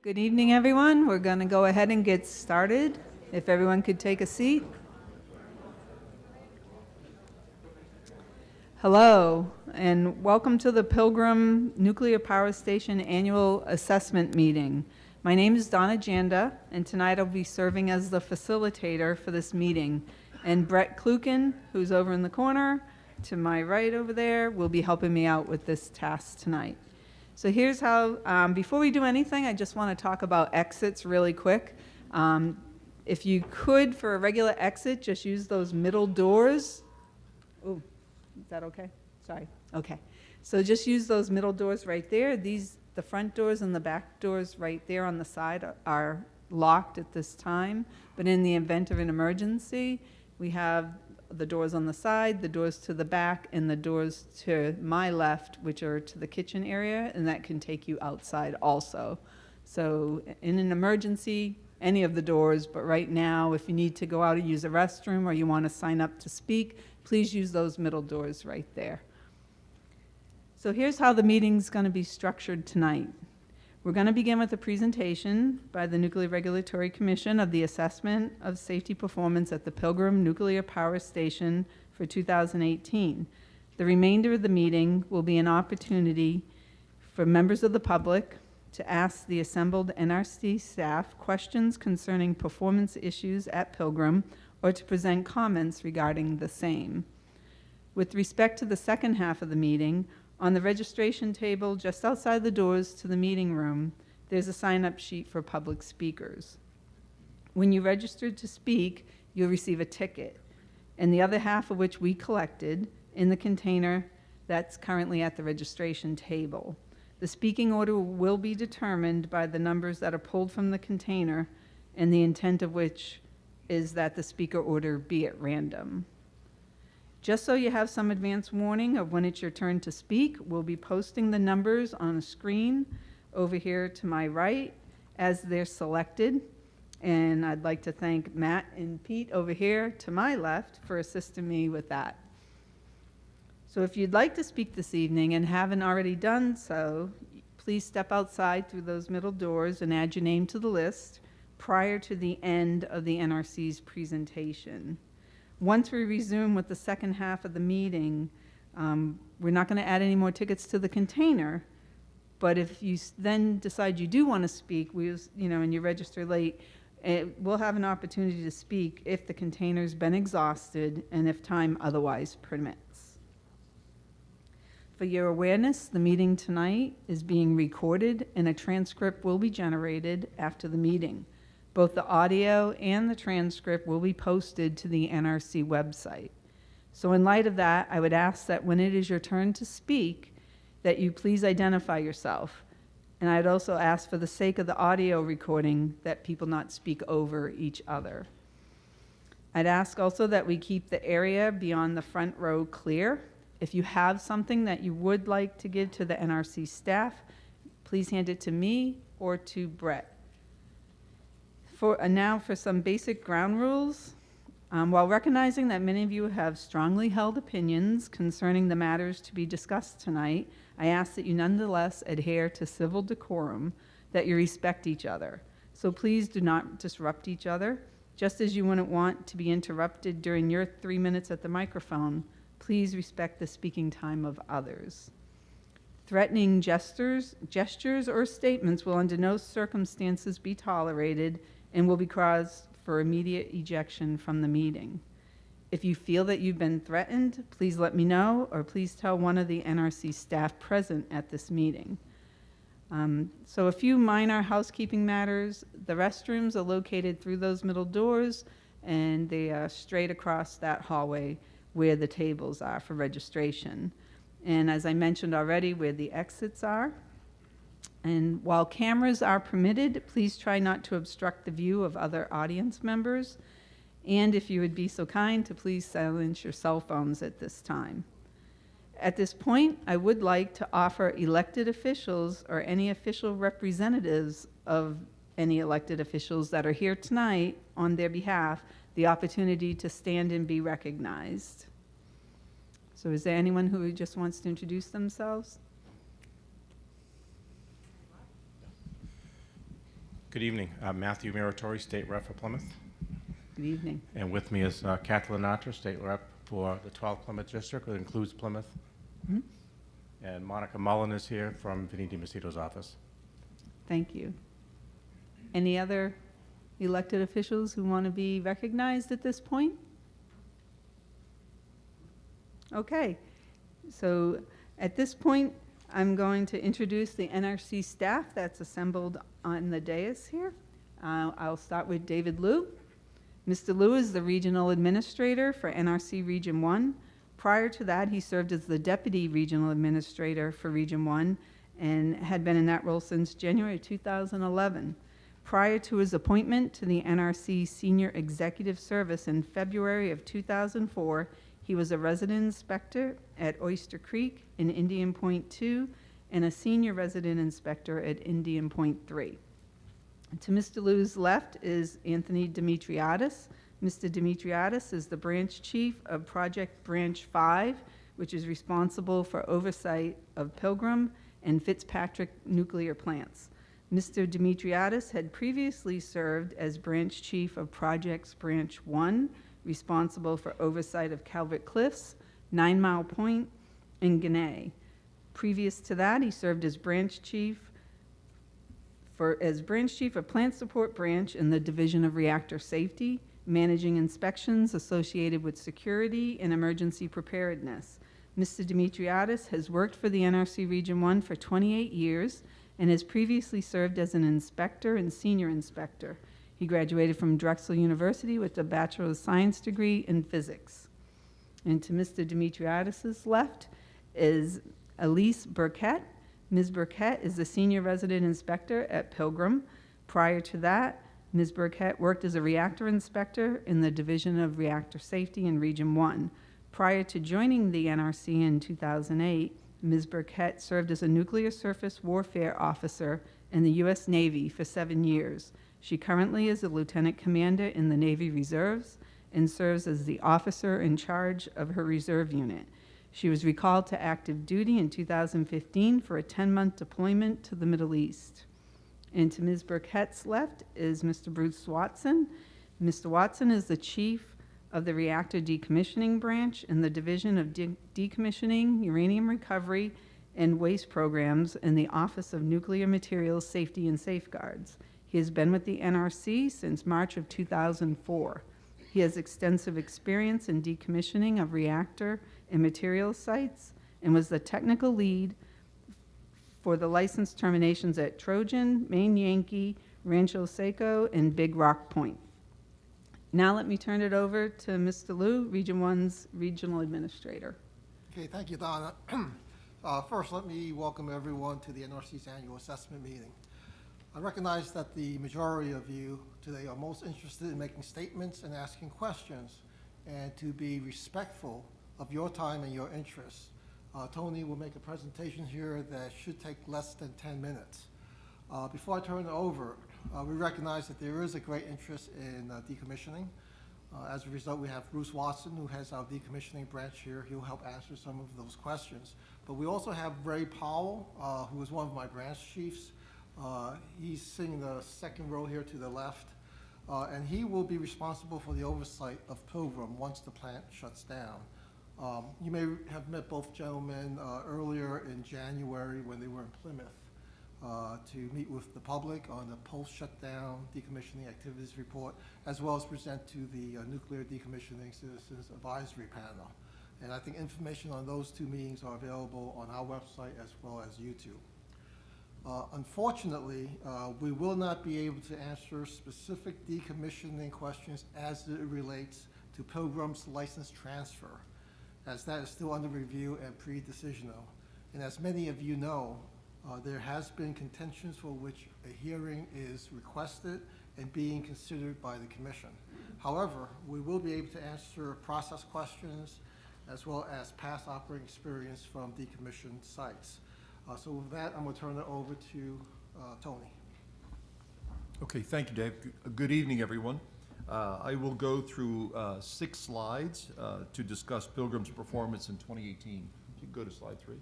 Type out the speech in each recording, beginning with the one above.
Good evening, everyone. We're going to go ahead and get started. If everyone could take a seat. Hello, and welcome to the Pilgrim Nuclear Power Station Annual Assessment Meeting. My name is Donna Lambert, and tonight I'll be serving as the facilitator for this meeting. And Brett Kluken, who's over in the corner to my right over there, will be helping me out with this task tonight. So here's how, before we do anything, I just want to talk about exits really quick. If you could, for a regular exit, just use those middle doors. Oh, is that okay? Sorry. Okay. So just use those middle doors right there. The front doors and the back doors right there on the side are locked at this time. But in the event of an emergency, we have the doors on the side, the doors to the back, and the doors to my left, which are to the kitchen area, and that can take you outside also. So in an emergency, any of the doors, but right now, if you need to go out and use a restroom or you want to sign up to speak, please use those middle doors right there. So here's how the meeting's going to be structured tonight. We're going to begin with a presentation by the Nuclear Regulatory Commission of the assessment of safety performance at the Pilgrim Nuclear Power Station for 2018. The remainder of the meeting will be an opportunity for members of the public to ask the assembled NRC staff questions concerning performance issues at Pilgrim or to present comments regarding the same. With respect to the second half of the meeting, on the registration table just outside the doors to the meeting room, there's a sign-up sheet for public speakers. When you registered to speak, you'll receive a ticket, and the other half of which we collected in the container that's currently at the registration table. The speaking order will be determined by the numbers that are pulled from the container, and the intent of which is that the speaker order be at random. Just so you have some advance warning of when it's your turn to speak, we'll be posting the numbers on a screen over here to my right as they're selected. And I'd like to thank Matt and Pete over here to my left for assisting me with that. So if you'd like to speak this evening and haven't already done so, please step outside through those middle doors and add your name to the list prior to the end of the NRC's presentation. Once we resume with the second half of the meeting, we're not going to add any more tickets to the container, but if you then decide you do want to speak, and you register late, we'll have an opportunity to speak if the container's been exhausted and if time otherwise permits. For your awareness, the meeting tonight is being recorded and a transcript will be generated after the meeting. Both the audio and the transcript will be posted to the NRC website. So in light of that, I would ask that when it is your turn to speak, that you please identify yourself. And I'd also ask, for the sake of the audio recording, that people not speak over each other. I'd ask also that we keep the area beyond the front row clear. If you have something that you would like to give to the NRC staff, please hand it to me or to Brett. Now for some basic ground rules. While recognizing that many of you have strongly held opinions concerning the matters to be discussed tonight, I ask that you nonetheless adhere to civil decorum, that you respect each other. So please do not disrupt each other. Just as you wouldn't want to be interrupted during your 3 minutes at the microphone, please respect the speaking time of others. Threatening gestures or statements will under no circumstances be tolerated and will be cause for immediate ejection from the meeting. If you feel that you've been threatened, please let me know, or please tell one of the NRC staff present at this meeting. So a few minor housekeeping matters. The restrooms are located through those middle doors, and they are straight across that hallway where the tables are for registration. And as I mentioned already, where the exits are. And while cameras are permitted, please try not to obstruct the view of other audience members. And if you would be so kind to please silence your cell phones at this time. At this point, I would like to offer elected officials or any official representatives of any elected officials that are here tonight on their behalf the opportunity to stand and be recognized. So is there anyone who just wants to introduce themselves? Good evening. Matthew Muratori, State Rep for Plymouth. Good evening. And with me is Kathleen Natra, State Rep for the 12th Plymouth District, that includes Plymouth. Mhm. And Monica Mullen is here from Vinnie DiMacedo's office. Thank you. Any other elected officials who want to be recognized at this point? Okay, so at this point, I'm going to introduce the NRC staff that's assembled on the dais here. I'll start with David Liu. Mr. Liu is the Regional Administrator for NRC Region 1. Prior to that, he served as the Deputy Regional Administrator for Region 1 and had been in that role since January 2011. Prior to his appointment to the NRC Senior Executive Service in February of 2004, he was a resident inspector at Oyster Creek in Indian Point 2 and a senior resident inspector at Indian Point 3. To Mr. Liu's left is Anthony Dimitriadis. Mr. Dimitriadis is the branch chief of Project Branch 5, which is responsible for oversight of Pilgrim and Fitzpatrick nuclear plants. Mr. Dimitriadis had previously served as branch chief of Projects Branch 1, responsible for oversight of Calvert Cliffs, 9 Mile Point, and Gannett. Previous to that, he served as branch chief of Plant Support Branch in the Division of Reactor Safety, managing inspections associated with security and emergency preparedness. Mr. Dimitriadis has worked for the NRC Region 1 for 28 years and has previously served as an inspector and senior inspector. He graduated from Drexel University with a Bachelor of Science degree in physics. And to Mr. Dimitriadis' left is Elise Burkett. Ms. Burkett is the Senior Resident Inspector at Pilgrim. Prior to that, Ms. Burkett worked as a reactor inspector in the Division of Reactor Safety in Region 1. Prior to joining the NRC in 2008, Ms. Burkett served as a nuclear surface warfare officer in the U.S. Navy for 7 years. She currently is a lieutenant commander in the Navy Reserves and serves as the officer in charge of her reserve unit. She was recalled to active duty in 2015 for a 10-month deployment to the Middle East. And to Ms. Burkett's left is Mr. Bruce Watson. Mr. Watson is the chief of the Reactor Decommissioning Branch in the Division of Decommissioning, Uranium Recovery, and Waste Programs in the Office of Nuclear Materials Safety and Safeguards. He has been with the NRC since March of 2004. He has extensive experience in decommissioning of reactor and materials sites and was the technical lead for the license terminations at Trojan, Maine Yankee, Rancho Seco, and Big Rock Point. Now let me turn it over to Mr. Liu, Region 1's Regional Administrator. Okay, thank you, Donna. First, let me welcome everyone to the NRC's annual assessment meeting. I recognize that the majority of you today are most interested in making statements and asking questions, and to be respectful of your time and your interests. Tony will make a presentation here that should take less than 10 minutes. Before I turn it over, we recognize that there is a great interest in decommissioning. As a result, we have Bruce Watson, who has our decommissioning branch here. He'll help answer some of those questions. But we also have Ray Powell, who is one of my branch chiefs. He's sitting in the second row here to the left, and he will be responsible for the oversight of Pilgrim once the plant shuts down. You may have met both gentlemen earlier in January when they were in Plymouth to meet with the public on the post-shutdown decommissioning activities report, as well as present to the Nuclear Decommissioning Citizens Advisory Panel. And I think information on those two meetings are available on our website as well as YouTube. Unfortunately, we will not be able to answer specific decommissioning questions as it relates to Pilgrim's license transfer, as that is still under review and pre-decisional. And as many of you know, there has been contentions for which a hearing is requested and being considered by the Commission. However, we will be able to answer process questions as well as past operating experience from decommissioned sites. So with that, I'm going to turn it over to Tony. Okay, thank you, Dave. Good evening, everyone. I will go through 6 slides to discuss Pilgrim's performance in 2018. If you go to slide 3.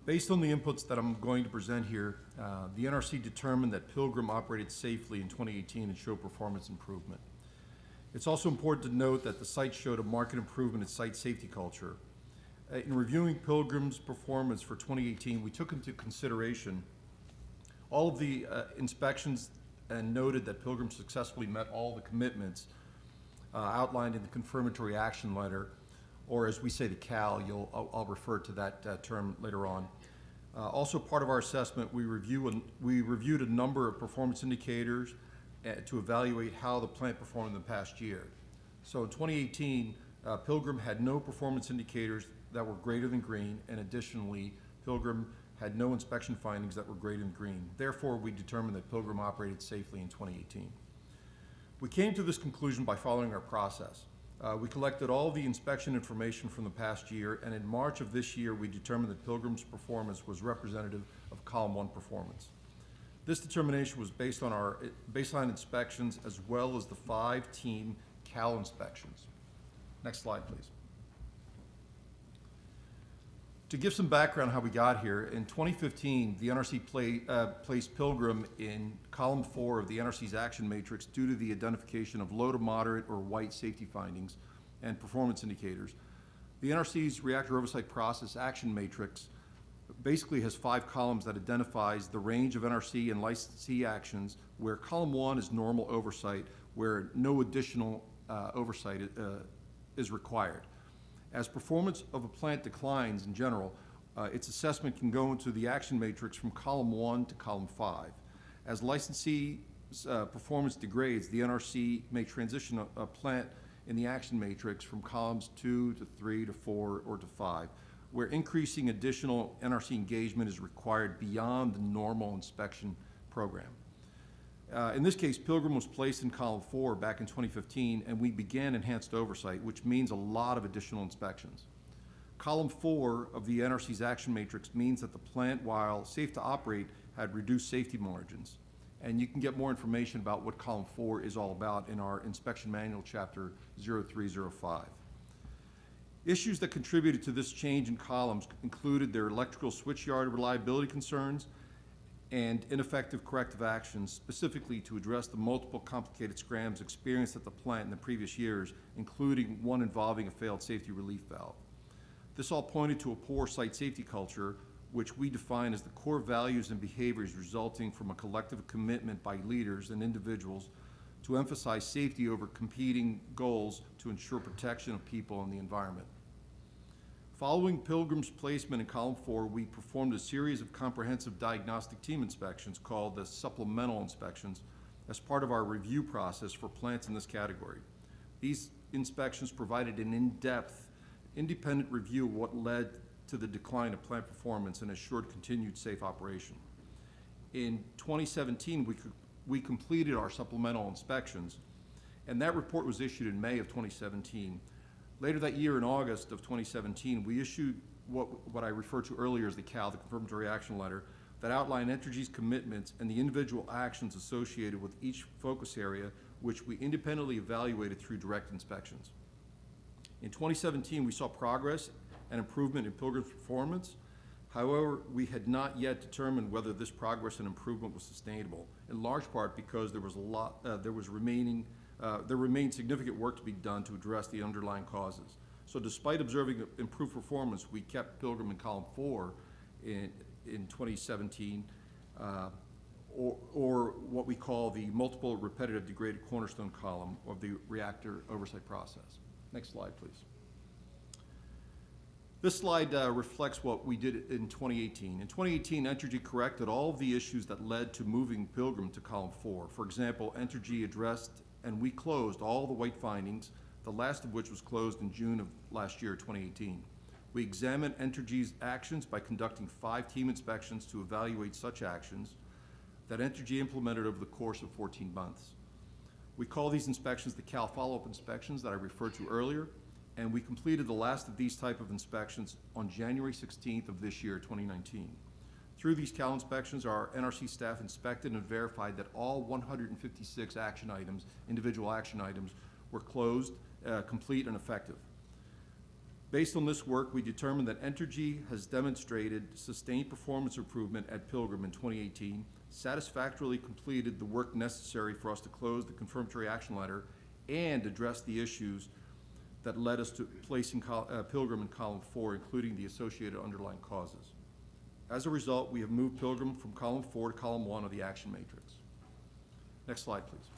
Based on the inputs that I'm going to present here, the NRC determined that Pilgrim operated safely in 2018 and showed performance improvement. It's also important to note that the site showed a marked improvement in site safety culture. In reviewing Pilgrim's performance for 2018, we took into consideration all of the inspections and noted that Pilgrim successfully met all the commitments outlined in the confirmatory action letter, or as we say, the CAL. I'll refer to that term later on. Also, part of our assessment, we reviewed a number of performance indicators to evaluate how the plant performed in the past year. So in 2018, Pilgrim had no performance indicators that were greater than green, and additionally, Pilgrim had no inspection findings that were greater than green. Therefore, we determined that Pilgrim operated safely in 2018. We came to this conclusion by following our process. We collected all the inspection information from the past year, and in March of this year, we determined that Pilgrim's performance was representative of Column 1 performance. This determination was based on our baseline inspections as well as the 5-team CAL inspections. Next slide, please. To give some background how we got here, in 2015, the NRC placed Pilgrim in column 4 of the NRC's action matrix due to the identification of low to moderate or white safety findings and performance indicators. The NRC's reactor oversight process action matrix basically has 5 columns that identifies the range of NRC and licensee actions, where column 1 is normal oversight, where no additional oversight is required. As performance of a plant declines in general, its assessment can go into the action matrix from column 1 to column 5. As licensee performance degrades, the NRC may transition a plant in the action matrix from columns 2 to 3 to 4 or to 5, where increasing additional NRC engagement is required beyond the normal inspection program. In this case, Pilgrim was placed in column 4 back in 2015, and we began enhanced oversight, which means a lot of additional inspections. Column 4 of the NRC's action matrix means that the plant, while safe to operate, had reduced safety margins. And you can get more information about what column 4 is all about in our inspection manual, chapter 0305. Issues that contributed to this change in columns included their electrical switchyard reliability concerns and ineffective corrective actions, specifically to address the multiple complicated scrams experienced at the plant in the previous years, including one involving a failed safety relief valve. This all pointed to a poor site safety culture, which we define as the core values and behaviors resulting from a collective commitment by leaders and individuals to emphasize safety over competing goals to ensure protection of people and the environment. Following Pilgrim's placement in column 4, we performed a series of comprehensive diagnostic team inspections called the supplemental inspections as part of our review process for plants in this category. These inspections provided an in-depth, independent review of what led to the decline of plant performance and assured continued safe operation. In 2017, we completed our supplemental inspections, and that report was issued in May of 2017. Later that year, in August of 2017, we issued what I referred to earlier as the CAL, the Confirmatory Action Letter, that outlined Entergy's commitments and the individual actions associated with each focus area, which we independently evaluated through direct inspections. In 2017, we saw progress and improvement in Pilgrim's performance. However, we had not yet determined whether this progress and improvement was sustainable, in large part because there remained significant work to be done to address the underlying causes. So despite observing improved performance, we kept Pilgrim in column 4 in 2017, or what we call the multiple repetitive degraded cornerstone column of the reactor oversight process. Next slide, please. This slide reflects what we did in 2018. In 2018, Entergy corrected all of the issues that led to moving Pilgrim to column 4. For example, Entergy addressed and we closed all the white findings, the last of which was closed in June of last year, 2018. We examined Entergy's actions by conducting 5 team inspections to evaluate such actions that Entergy implemented over the course of 14 months. We call these inspections the CAL follow-up inspections that I referred to earlier, and we completed the last of these type of inspections on January 16th of this year, 2019. Through these CAL inspections, our NRC staff inspected and verified that all 156 action items, individual action items, were closed, complete, and effective. Based on this work, we determined that Entergy has demonstrated sustained performance improvement at Pilgrim in 2018, satisfactorily completed the work necessary for us to close the confirmatory action letter, and address the issues that led us to placing Pilgrim in column 4, including the associated underlying causes. As a result, we have moved Pilgrim from column 4 to column 1 of the action matrix. Next slide, please.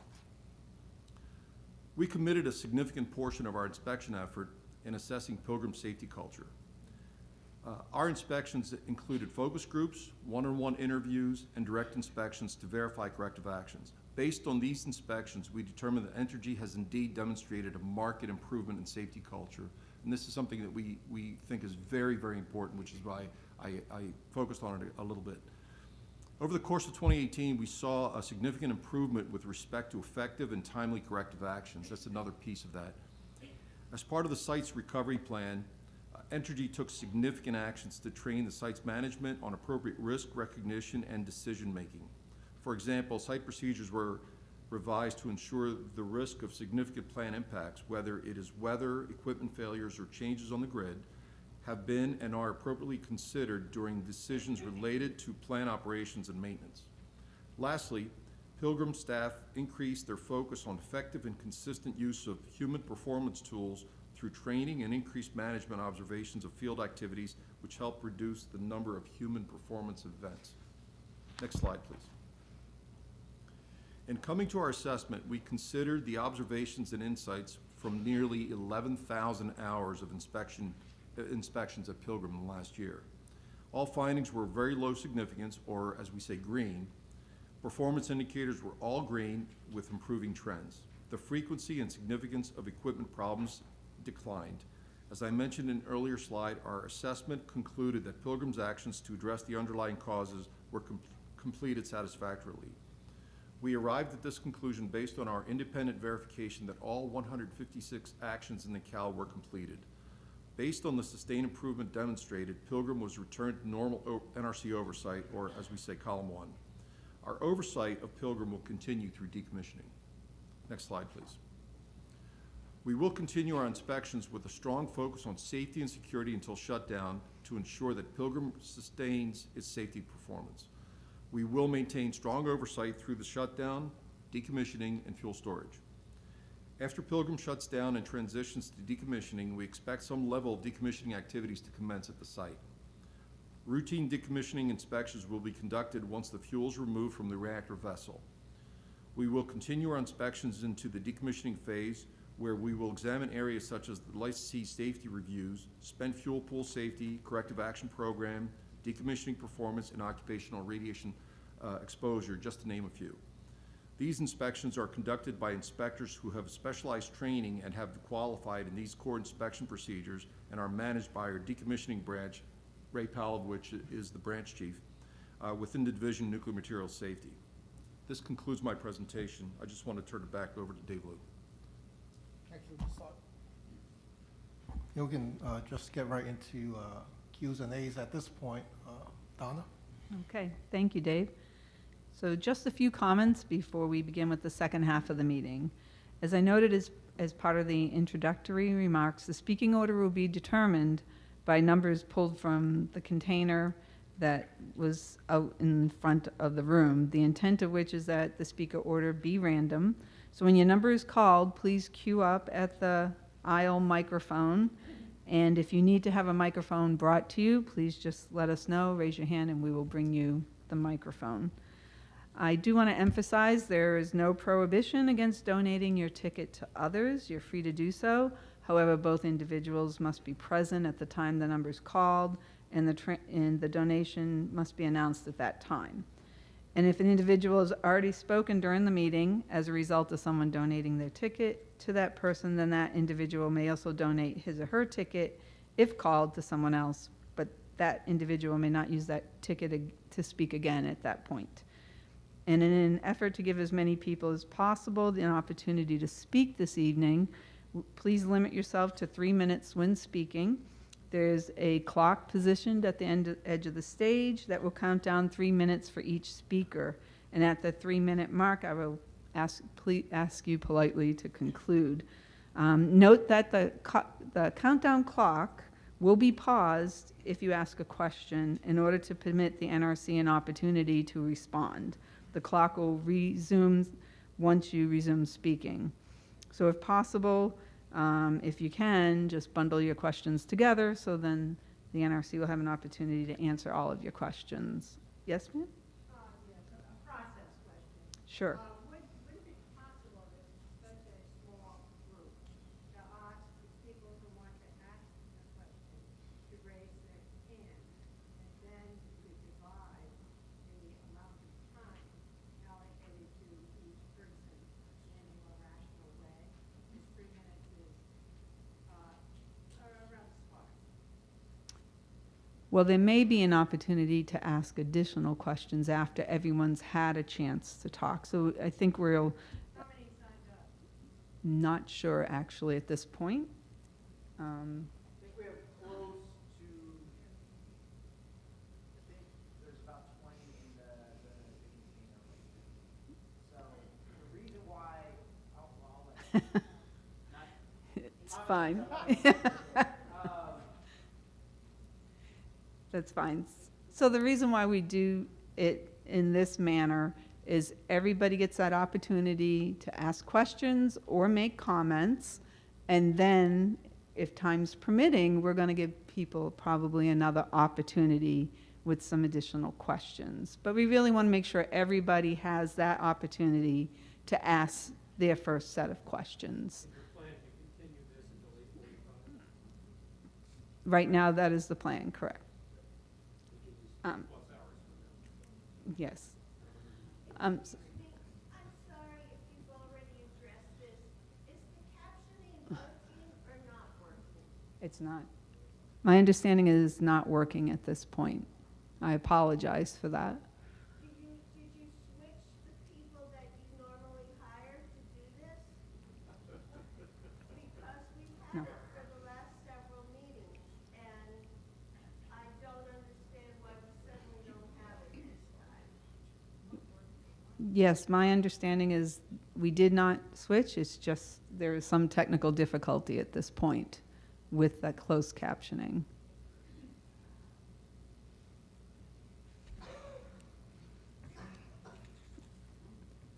We committed a significant portion of our inspection effort in assessing Pilgrim's safety culture. Our inspections included focus groups, one-on-one interviews, and direct inspections to verify corrective actions. Based on these inspections, we determined that Entergy has indeed demonstrated a marked improvement in safety culture. And this is something that we think is very, very important, which is why I focused on it a little bit. Over the course of 2018, we saw a significant improvement with respect to effective and timely corrective actions. That's another piece of that. As part of the site's recovery plan, Entergy took significant actions to train the site's management on appropriate risk recognition and decision-making. For example, site procedures were revised to ensure the risk of significant plant impacts, whether it is weather, equipment failures, or changes on the grid, have been and are appropriately considered during decisions related to plant operations and maintenance. Lastly, Pilgrim staff increased their focus on effective and consistent use of human performance tools through training and increased management observations of field activities, which help reduce the number of human performance events. Next slide, please. In coming to our assessment, we considered the observations and insights from nearly 11,000 hours of inspections at Pilgrim in the last year. All findings were very low significance, or as we say, green. Performance indicators were all green with improving trends. The frequency and significance of equipment problems declined. As I mentioned in an earlier slide, our assessment concluded that Pilgrim's actions to address the underlying causes were completed satisfactorily. We arrived at this conclusion based on our independent verification that all 156 actions in the CAL were completed. Based on the sustained improvement demonstrated, Pilgrim was returned to normal NRC oversight, or as we say, column 1. Our oversight of Pilgrim will continue through decommissioning. Next slide, please. We will continue our inspections with a strong focus on safety and security until shutdown to ensure that Pilgrim sustains its safety performance. We will maintain strong oversight through the shutdown, decommissioning, and fuel storage. After Pilgrim shuts down and transitions to decommissioning, we expect some level of decommissioning activities to commence at the site. Routine decommissioning inspections will be conducted once the fuel is removed from the reactor vessel. We will continue our inspections into the decommissioning phase, where we will examine areas such as the licensee safety reviews, spent fuel pool safety, corrective action program, decommissioning performance, and occupational radiation exposure, just to name a few. These inspections are conducted by inspectors who have specialized training and have qualified in these core inspection procedures and are managed by our decommissioning branch, Ray Powell, of which is the branch chief, within the Division of Nuclear Materials Safety. This concludes my presentation. I just want to turn it back over to Dave Liu. Thank you. We can just get right into Q's and A's at this point. Donna? Okay, thank you, Dave. So just a few comments before we begin with the second half of the meeting. As I noted as part of the introductory remarks, the speaking order will be determined by numbers pulled from the container that was out in front of the room, the intent of which is that the speaker order be random. So when your number is called, please queue up at the aisle microphone. And if you need to have a microphone brought to you, please just let us know, raise your hand, and we will bring you the microphone. I do want to emphasize there is no prohibition against donating your ticket to others. You're free to do so. However, both individuals must be present at the time the number is called, and the donation must be announced at that time. And if an individual has already spoken during the meeting as a result of someone donating their ticket to that person, then that individual may also donate his or her ticket if called to someone else, but that individual may not use that ticket to speak again at that point. And in an effort to give as many people as possible the opportunity to speak this evening, please limit yourself to 3 minutes when speaking. There's a clock positioned at the edge of the stage that will count down 3 minutes for each speaker. And at the 3-minute mark, I will ask you politely to conclude. Note that the countdown clock will be paused if you ask a question in order to permit the NRC an opportunity to respond. The clock will resume once you resume speaking. So if possible, if you can, just bundle your questions together so then the NRC will have an opportunity to answer all of your questions. Yes, ma'am? Yes, a process question. Sure. Would it be possible that such a small group to ask the people who want to ask a question to raise their hand, and then to divide the amount of time allocated to each person in a more rational way? Because 3 minutes is rather sparse. Well, there may be an opportunity to ask additional questions after everyone's had a chance to talk. So I think we'll, How many signed up? not sure actually at this point. I think we have close to, I think there's about 20 in the container. So the reason why, I'll let It's fine. That's fine. So the reason why we do it in this manner is everybody gets that opportunity to ask questions or make comments. And then, if time's permitting, we're going to give people probably another opportunity with some additional questions. But we really want to make sure everybody has that opportunity to ask their first set of questions. Right now, that is the plan, correct? Yes. I'm sorry if you've already addressed this. Is the captioning working or not working? It's not. My understanding is not working at this point. I apologize for that. Did you switch the people that you normally hire to do this? Because we've had No. it for the last several meetings, and I don't understand why we suddenly don't have it this time. Yes, my understanding is we did not switch. It's just there is some technical difficulty at this point with that closed captioning.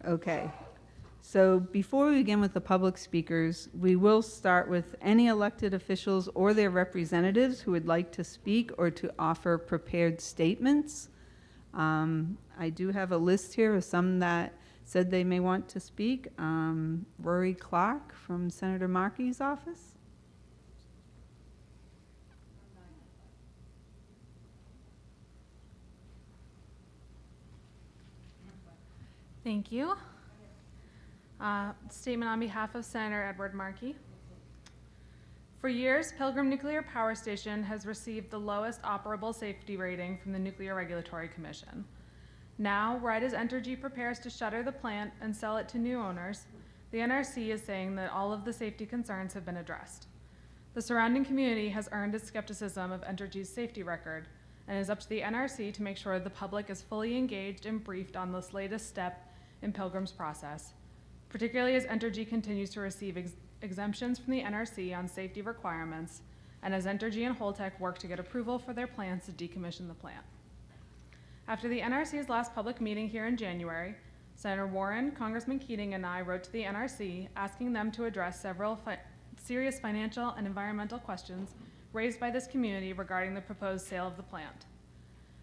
Okay, so before we begin with the public speakers, we will start with any elected officials or their representatives who would like to speak or to offer prepared statements. I do have a list here of some that said they may want to speak. Rory Clark from Senator Markey's office. Thank you. Statement on behalf of Senator Edward Markey. For years, Pilgrim Nuclear Power Station has received the lowest operable safety rating from the Nuclear Regulatory Commission. Now, right as Entergy prepares to shutter the plant and sell it to new owners, the NRC is saying that all of the safety concerns have been addressed. The surrounding community has earned its skepticism of Entergy's safety record, and it is up to the NRC to make sure the public is fully engaged and briefed on this latest step in Pilgrim's process, particularly as Entergy continues to receive exemptions from the NRC on safety requirements, and as Entergy and Holtec work to get approval for their plans to decommission the plant. After the NRC's last public meeting here in January, Senator Warren, Congressman Keating, and I wrote to the NRC asking them to address several serious financial and environmental questions raised by this community regarding the proposed sale of the plant.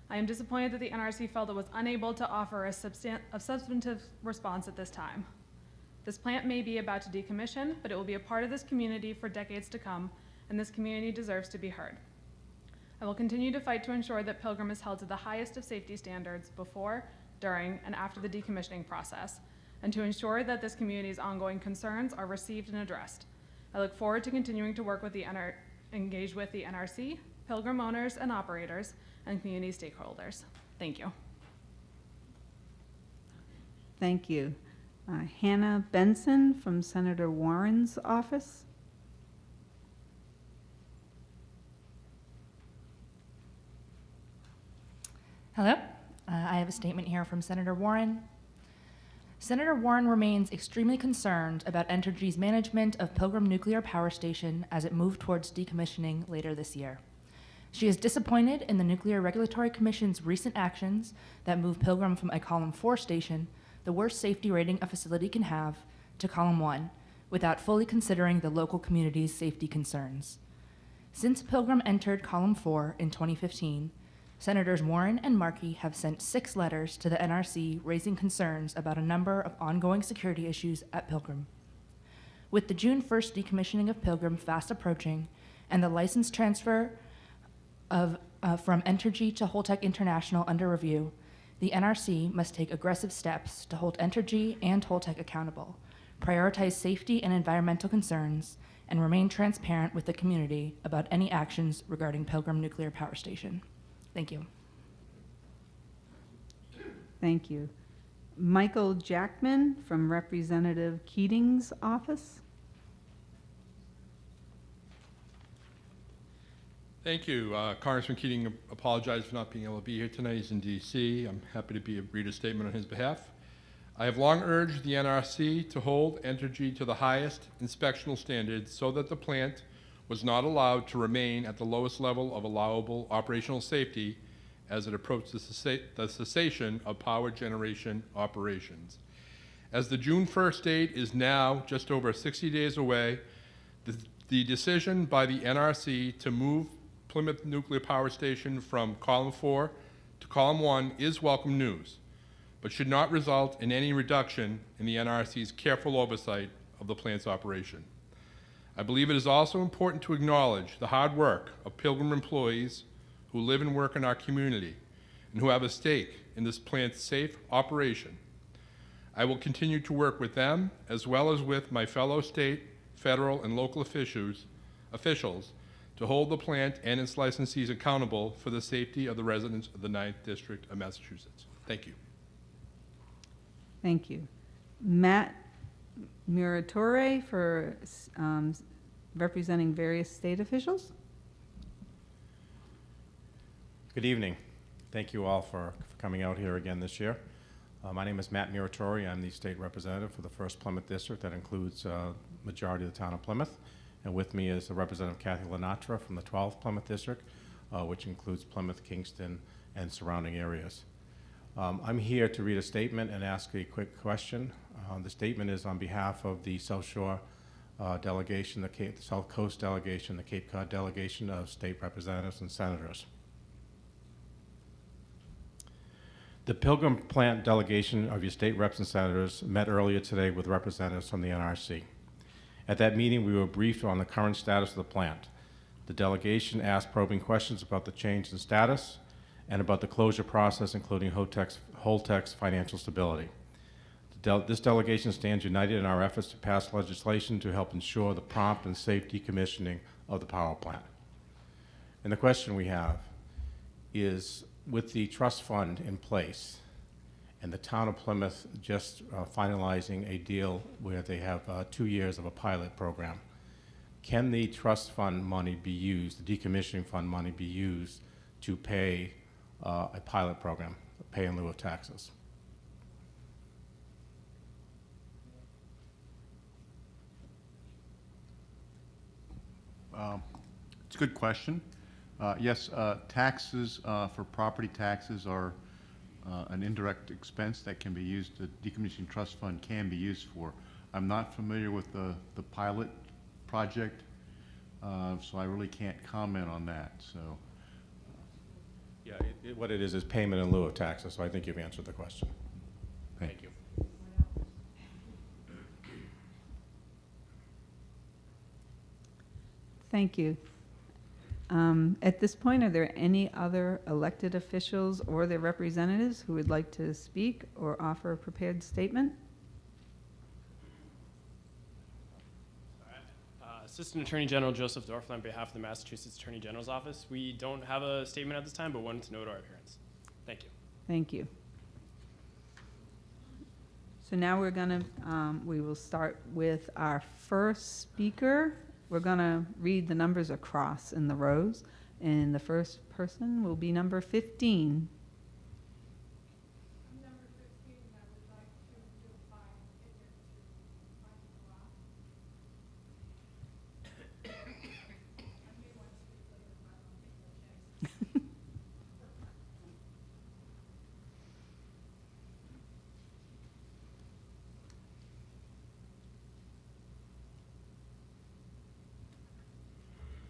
I am disappointed that the NRC felt it was unable to offer a substantive response at this time. This plant may be about to decommission, but it will be a part of this community for decades to come, and this community deserves to be heard. I will continue to fight to ensure that Pilgrim is held to the highest of safety standards before, during, and after the decommissioning process, and to ensure that this community's ongoing concerns are received and addressed. I look forward to continuing to work with engage with the NRC, Pilgrim owners and operators, and community stakeholders. Thank you. Thank you. Hannah Benson from Senator Warren's office. Hello. I have a statement here from Senator Warren. Senator Warren remains extremely concerned about Entergy's management of Pilgrim Nuclear Power Station as it moved towards decommissioning later this year. She is disappointed in the Nuclear Regulatory Commission's recent actions that move Pilgrim from a Column 4 station, the worst safety rating a facility can have, to Column 1, without fully considering the local community's safety concerns. Since Pilgrim entered Column 4 in 2015, Senators Warren and Markey have sent 6 letters to the NRC raising concerns about a number of ongoing security issues at Pilgrim. With the June 1st decommissioning of Pilgrim fast approaching and the license transfer from Entergy to Holtec International under review, the NRC must take aggressive steps to hold Entergy and Holtec accountable, prioritize safety and environmental concerns, and remain transparent with the community about any actions regarding Pilgrim Nuclear Power Station. Thank you. Thank you. Michael Jackman from Representative Keating's office. Thank you. Congressman Keating apologized for not being able to be here tonight. He's in D.C. I'm happy to read a statement on his behalf. I have long urged the NRC to hold Entergy to the highest inspectional standards so that the plant was not allowed to remain at the lowest level of allowable operational safety as it approached the cessation of power generation operations. As the June 1st date is now just over 60 days away, the decision by the NRC to move Plymouth Nuclear Power Station from Column 4 to Column 1 is welcome news, but should not result in any reduction in the NRC's careful oversight of the plant's operation. I believe it is also important to acknowledge the hard work of Pilgrim employees who live and work in our community and who have a stake in this plant's safe operation. I will continue to work with them as well as with my fellow state, federal, and local officials to hold the plant and its licensees accountable for the safety of the residents of the 9th District of Massachusetts. Thank you. Thank you. Matt Muratore for representing various state officials. Good evening. Thank you all for coming out here again this year. My name is Matt Muratore. I'm the state representative for the 1st Plymouth District. That includes majority of the town of Plymouth. And with me is the Representative Kathy Lenatra from the 12th Plymouth District, which includes Plymouth, Kingston, and surrounding areas. I'm here to read a statement and ask a quick question. The statement is on behalf of the South Shore delegation, the South Coast delegation, the Cape Cod delegation of state representatives and senators. The Pilgrim plant delegation of your state reps and senators met earlier today with representatives from the NRC. At that meeting, we were briefed on the current status of the plant. The delegation asked probing questions about the change in status and about the closure process, including Holtec's financial stability. This delegation stands united in our efforts to pass legislation to help ensure the prompt and safe decommissioning of the power plant. And the question we have is, with the trust fund in place and the town of Plymouth just finalizing a deal where they have 2 years of a pilot program, can the trust fund money be used, the decommissioning fund money be used to pay a pilot program, pay in lieu of taxes? It's a good question. Yes, taxes for property taxes are an indirect expense that can be used, the decommissioning trust fund can be used for. I'm not familiar with the pilot project, so I really can't comment on that. So, Yeah, what it is payment in lieu of taxes, so I think you've answered the question. Thank you. Thank you. At this point, are there any other elected officials or their representatives who would like to speak or offer a prepared statement? Assistant Attorney General Joseph Dorfman on behalf of the Massachusetts Attorney General's Office. We don't have a statement at this time, but wanted to note our appearance. Thank you. Thank you. So now we're gonna, we will start with our first speaker. We're gonna read the numbers across in the rows, and the first person will be number 15. Number 15, I would like to do a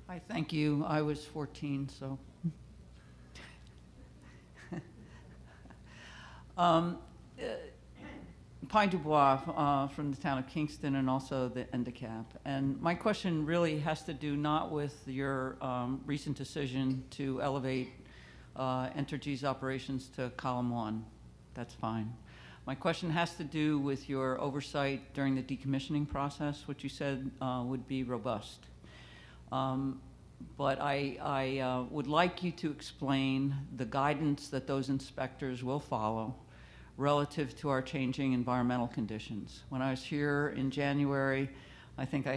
Hi, thank you. I was 14, so. Pine Dubois from the town of Kingston and also the Endicap. And my question really has to do not with your recent decision to elevate Entergy's operations to column 1. That's fine. My question has to do with your oversight during the decommissioning process, which you said would be robust. But I would like you to explain the guidance that those inspectors will follow relative to our changing environmental conditions. When I was here in January, I think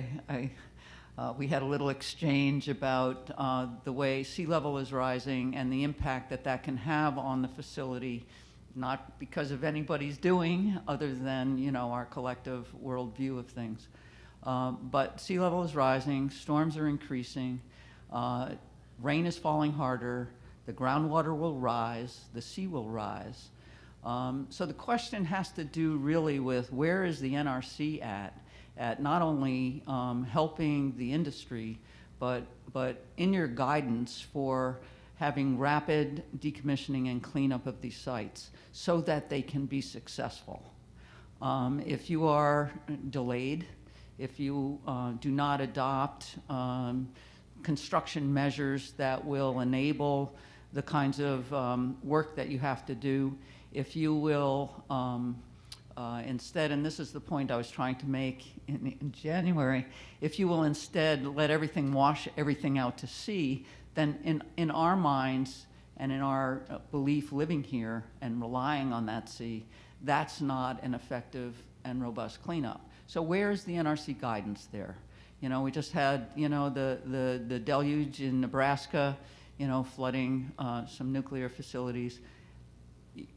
we had a little exchange about the way sea level is rising and the impact that that can have on the facility, not because of anybody's doing other than, you know, our collective worldview of things. But sea level is rising, storms are increasing, rain is falling harder, the groundwater will rise, the sea will rise. So the question has to do really with where is the NRC at not only helping the industry, but in your guidance for having rapid decommissioning and cleanup of these sites so that they can be successful. If you are delayed, if you do not adopt construction measures that will enable the kinds of work that you have to do, if you will instead, and this is the point I was trying to make in January, if you will instead let everything wash everything out to sea, then in our minds and in our belief living here and relying on that sea, that's not an effective and robust cleanup. So where's the NRC guidance there? You know, we just had, you know, the deluge in Nebraska, you know, flooding some nuclear facilities.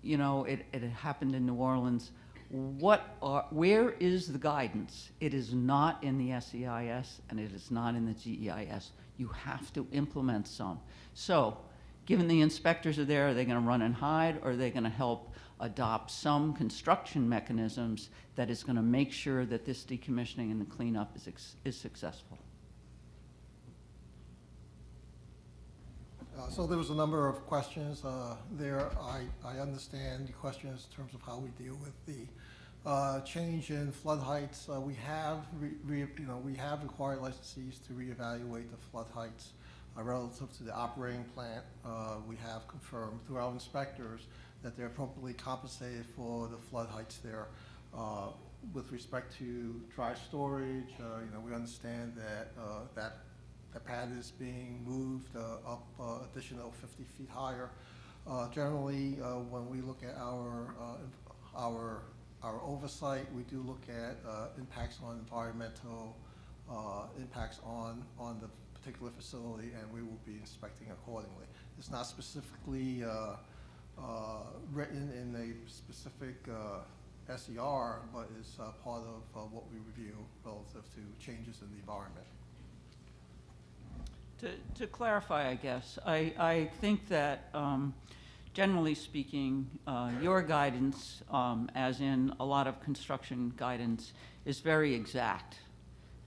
You know, it happened in New Orleans. Where is the guidance? It is not in the SEIS and it is not in the GEIS. You have to implement some. So, given the inspectors are there, are they going to run and hide, or are they going to help adopt some construction mechanisms that is going to make sure that this decommissioning and the cleanup is successful? So there was a number of questions there. I understand the questions in terms of how we deal with the change in flood heights. We have we have required licensees to reevaluate the flood heights relative to the operating plant. We have confirmed through our inspectors that they're appropriately compensated for the flood heights there. With respect to dry storage, you know, we understand that the pad is being moved up additional 50 feet higher. Generally, when we look at our oversight, we do look at impacts on environmental impacts on the particular facility, and we will be inspecting accordingly. It's not specifically written in a specific SER, but is part of what we review relative to changes in the environment. To clarify, I guess, I think that generally speaking, your guidance, as in a lot of construction guidance, is very exact,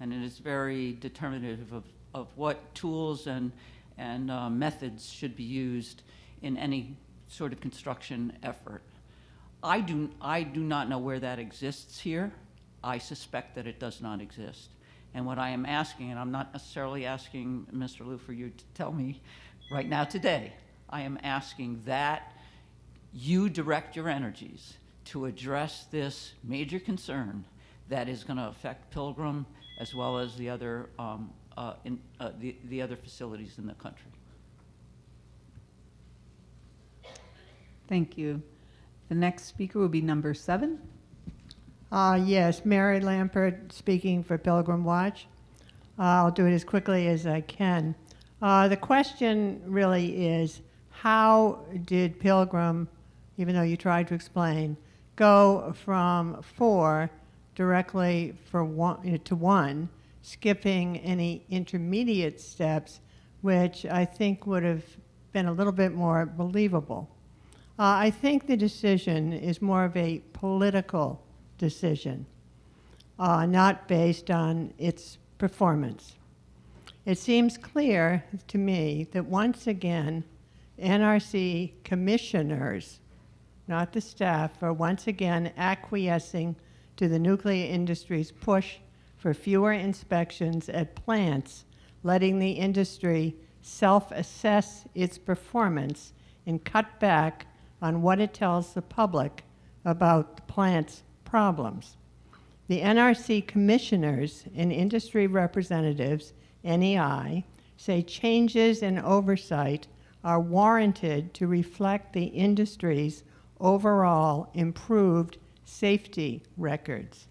and it is very determinative of what tools and methods should be used in any sort of construction effort. I do not know where that exists here. I suspect that it does not exist. And what I am asking, and I'm not necessarily asking Mr. Liu for you to tell me right now today, I am asking that you direct your energies to address this major concern that is going to affect Pilgrim as well as the other the other facilities in the country. Thank you. The next speaker will be number 7. Yes, Mary Lampert speaking for Pilgrim Watch. I'll do it as quickly as I can. The question really is, how did Pilgrim, even though you tried to explain, go from 4 directly to 1, skipping any intermediate steps, which I think would have been a little bit more believable? I think the decision is more of a political decision, not based on its performance. It seems clear to me that once again, NRC commissioners, not the staff, are once again acquiescing to the nuclear industry's push for fewer inspections at plants, letting the industry self-assess its performance and cut back on what it tells the public about the plant's problems. The NRC commissioners and industry representatives, NEI, say changes in oversight are warranted to reflect the industry's overall improved safety records.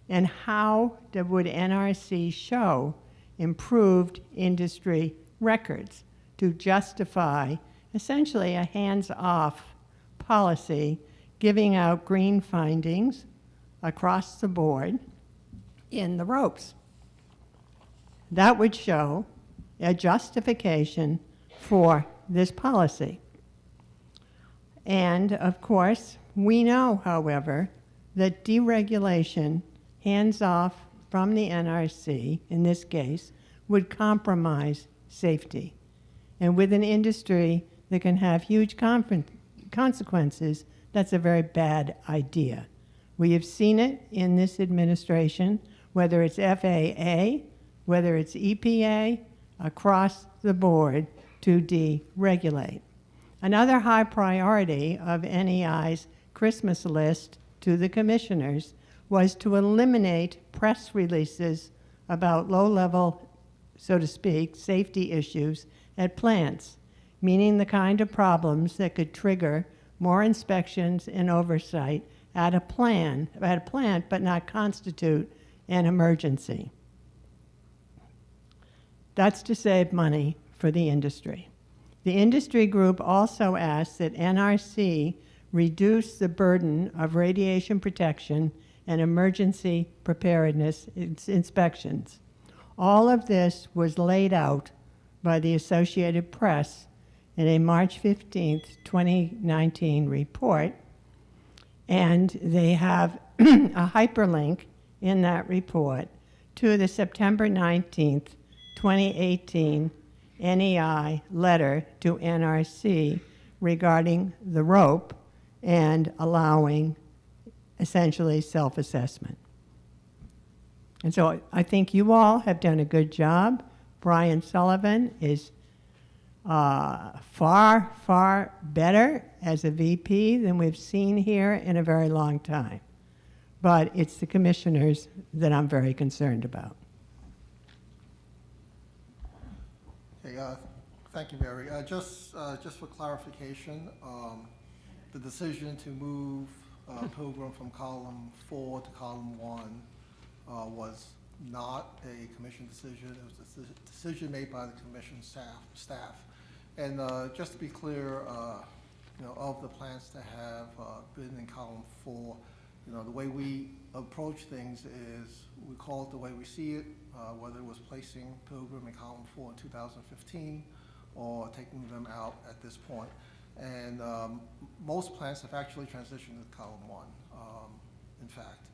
And how would NRC show improved industry records to justify essentially a hands-off policy giving out green findings across the board in the ropes? That would show a justification for this policy. And of course, we know, however, that deregulation, hands-off from the NRC, in this case, would compromise safety. And with an industry that can have huge consequences, that's a very bad idea. We have seen it in this administration, whether it's FAA, whether it's EPA, across the board to deregulate. Another high priority of NEI's Christmas list to the commissioners was to eliminate press releases about low-level, so to speak, safety issues at plants, meaning the kind of problems that could trigger more inspections and oversight at a plant, but not constitute an emergency. That's to save money for the industry. The industry group also asked that NRC reduce the burden of radiation protection and emergency preparedness inspections. All of this was laid out by the Associated Press in a March 15th, 2019 report, and they have a hyperlink in that report to the September 19th, 2018 NEI letter to NRC regarding the rope and allowing essentially self-assessment. And so I think you all have done a good job. Brian Sullivan is far, far better as a VP than we've seen here in a very long time. But it's the commissioners that I'm very concerned about. Okay, thank you, Mary. Just for clarification, the decision to move Pilgrim from column 4 to column 1 was not a commission decision. It was a decision made by the commission staff. And just to be clear, of the plans to have been in column 4, the way we approach things is we call it the way we see it, whether it was placing Pilgrim in column 4 in 2015 or taking them out at this point. And most plants have actually transitioned to column 1, in fact.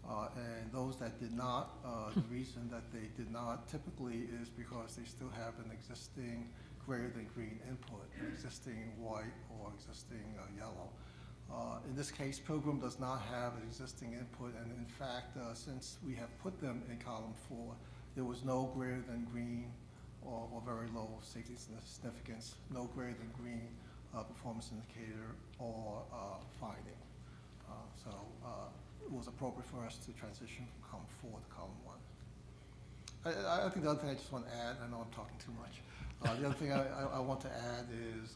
And those that did not, the reason that they did not typically is because they still have an existing greater than green input, existing white or existing yellow. In this case, Pilgrim does not have an existing input, and in fact, since we have put them in column 4, there was no greater than green or very low safety significance, no greater than green performance indicator or finding. So it was appropriate for us to transition from column 4 to column 1. I think the other thing I just want to add, I know I'm talking too much. The other thing I want to add is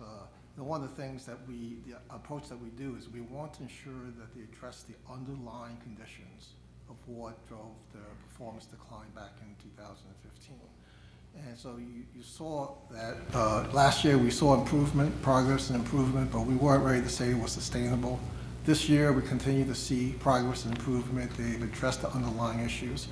one of the things that the approach that we do is we want to ensure that they address the underlying conditions of what drove the performance decline back in 2015. And so you saw that last year we saw progress and improvement, but we weren't ready to say it was sustainable. This year we continue to see progress and improvement. They've addressed the underlying issues.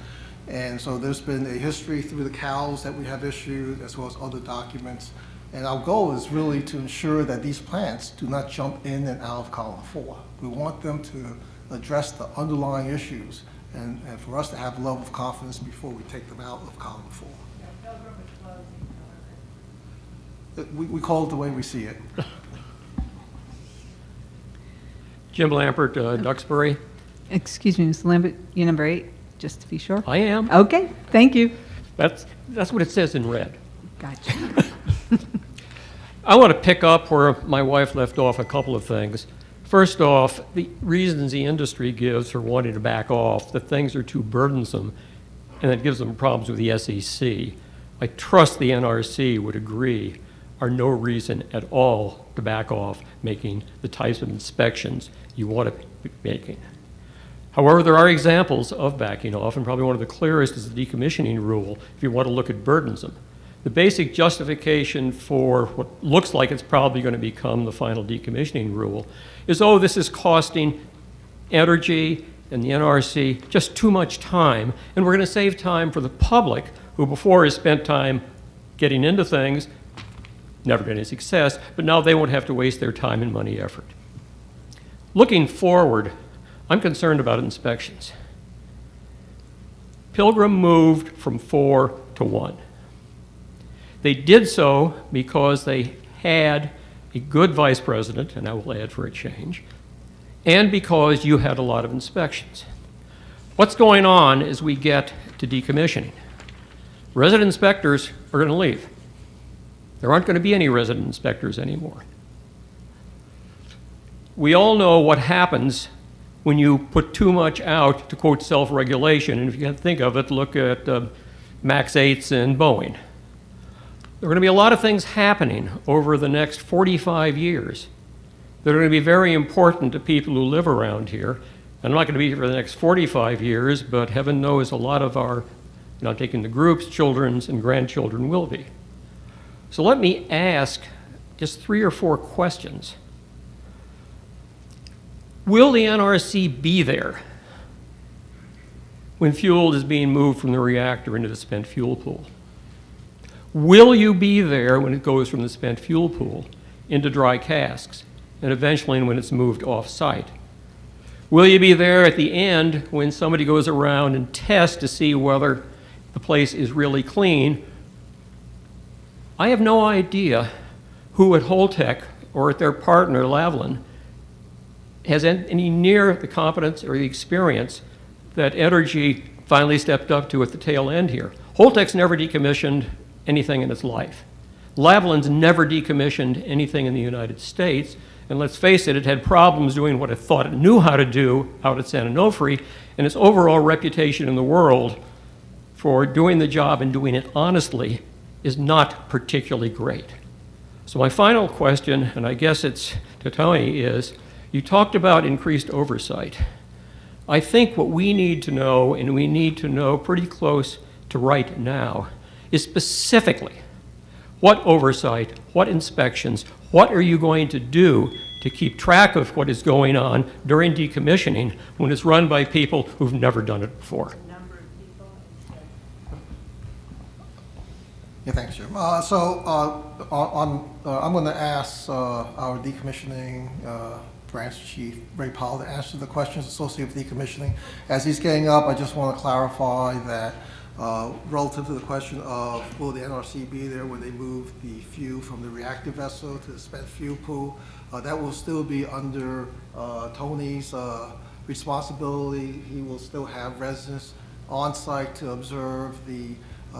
And so there's been a history through the CALs that we have issued, as well as other documents. And our goal is really to ensure that these plants do not jump in and out of column 4. We want them to address the underlying issues and for us to have a level of confidence before we take them out of column 4. We call it the way we see it. Jim Lampert, Duxbury. Excuse me, Ms. Lambert, you're number 8, just to be sure? I am. Okay, thank you. That's what it says in red. Gotcha. I want to pick up where my wife left off a couple of things. First off, the reasons the industry gives for wanting to back off, that things are too burdensome, and it gives them problems with the SEC. I trust the NRC would agree are no reason at all to back off making the types of inspections you want to be making. However, there are examples of backing off, and probably one of the clearest is the decommissioning rule, if you want to look at burdensome. The basic justification for what looks like it's probably going to become the final decommissioning rule is, oh, this is costing energy and the NRC just too much time, and we're going to save time for the public, who before has spent time getting into things, never got any success, but now they won't have to waste their time and money effort. Looking forward, I'm concerned about inspections. Pilgrim moved from 4 to 1. They did so because they had a good vice president, and I will add for a change, and because you had a lot of inspections. What's going on as we get to decommissioning? Resident inspectors are going to leave. There aren't going to be any resident inspectors anymore. We all know what happens when you put too much out to quote self-regulation, and if you can think of it, look at Max 8s and Boeing. There are going to be a lot of things happening over the next 45 years that are going to be very important to people who live around here. And I'm not going to be here for the next 45 years, but heaven knows a lot of our, not taking the groups, children's and grandchildren will be. So let me ask just 3 or 4 questions. Will the NRC be there when fuel is being moved from the reactor into the spent fuel pool? Will you be there when it goes from the spent fuel pool into dry casks and eventually when it's moved off-site? Will you be there at the end when somebody goes around and tests to see whether the place is really clean? I have no idea who at Holtec or at their partner, Lavalin, has any near the competence or the experience that Energy finally stepped up to at the tail end here. Holtec's never decommissioned anything in its life. Lavalin's never decommissioned anything in the United States, and let's face it, it had problems doing what it thought it knew how to do out at San Onofre, and its overall reputation in the world for doing the job and doing it honestly is not particularly great. So my final question, and I guess it's to Tony, is you talked about increased oversight. I think what we need to know, and we need to know pretty close to right now, is specifically what oversight, what inspections, what are you going to do to keep track of what is going on during decommissioning when it's run by people who've never done it before? Yeah, thanks, Jim. I'm going to ask our decommissioning branch chief, Ray Powell, to answer the questions associated with decommissioning. As he's getting up, I just want to clarify that relative to the question of will the NRC be there when they move the fuel from the reactive vessel to the spent fuel pool, that will still be under Tony's responsibility. He will still have residents on site to observe the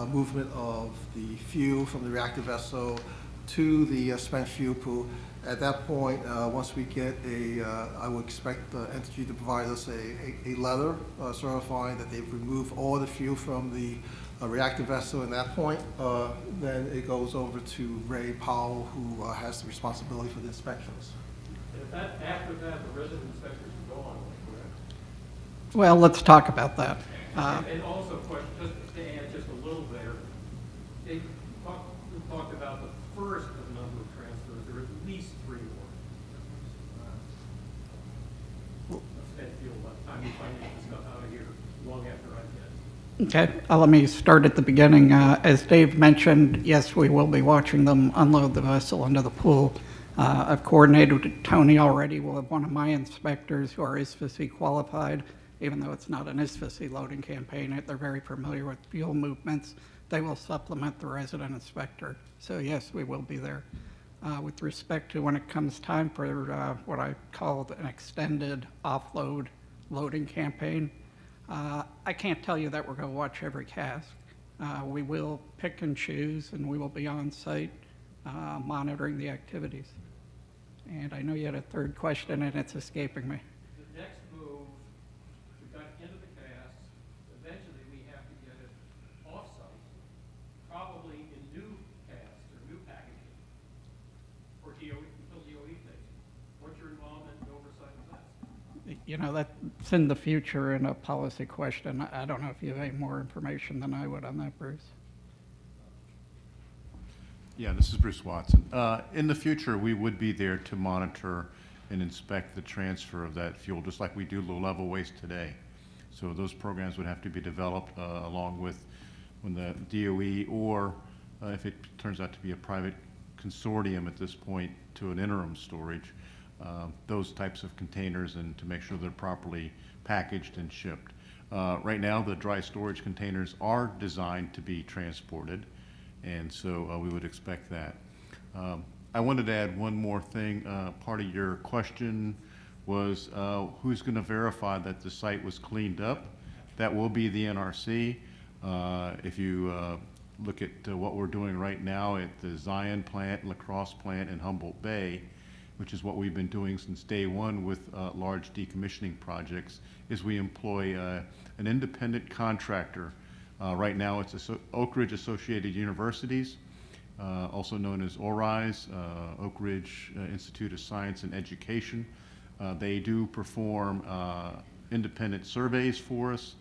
movement of the fuel from the reactive vessel to the spent fuel pool. At that point, once we get I would expect the entity to provide us a letter certifying that they've removed all the fuel from the reactive vessel. At that point, then it goes over to Ray Powell, who has the responsibility for the inspections. After that, the resident inspectors are gone, correct? Well, let's talk about that. And also, just to add just a little there, they talked about the first of the number of transfers. There are at least 3 more. Spent fuel by the time you find this stuff out of here, long after I get. Okay, let me start at the beginning. As Dave mentioned, yes, we will be watching them unload the vessel into the pool. I've coordinated with Tony already. We'll have one of my inspectors who are ISFSI qualified, even though it's not an ISFSI loading campaign. They're very familiar with fuel movements. they will supplement the resident inspector. So yes, we will be there. With respect to when it comes time for what I call an extended offload loading campaign, I can't tell you that we're going to watch every cask. We will pick and choose, and we will be on site monitoring the activities. And I know you had a third question, and it's escaping me. The next move, we got into the casks, eventually we have to get it off-site, probably in new casks or new packaging for DOE, until DOE takes it. What's your involvement and oversight of that? You know, that's in the future in a policy question. I don't know if you have any more information than I would on that, Bruce. Yeah, this is Bruce Watson. In the future, we would be there to monitor and inspect the transfer of that fuel, just like we do low-level waste today. So those programs would have to be developed along with when the DOE, or if it turns out to be a private consortium at this point, to an interim storage, those types of containers, and to make sure they're properly packaged and shipped. Right now, the dry storage containers are designed to be transported, and so we would expect that. I wanted to add one more thing. Part of your question was who's going to verify that the site was cleaned up? That will be the NRC. If you look at what we're doing right now at the Zion plant, La Crosse plant, and Humboldt Bay, which is what we've been doing since day one with large decommissioning projects, is we employ an independent contractor. Right now it's Oak Ridge Associated Universities, also known as ORISE, Oak Ridge Institute of Science and Education. They do perform independent surveys for us.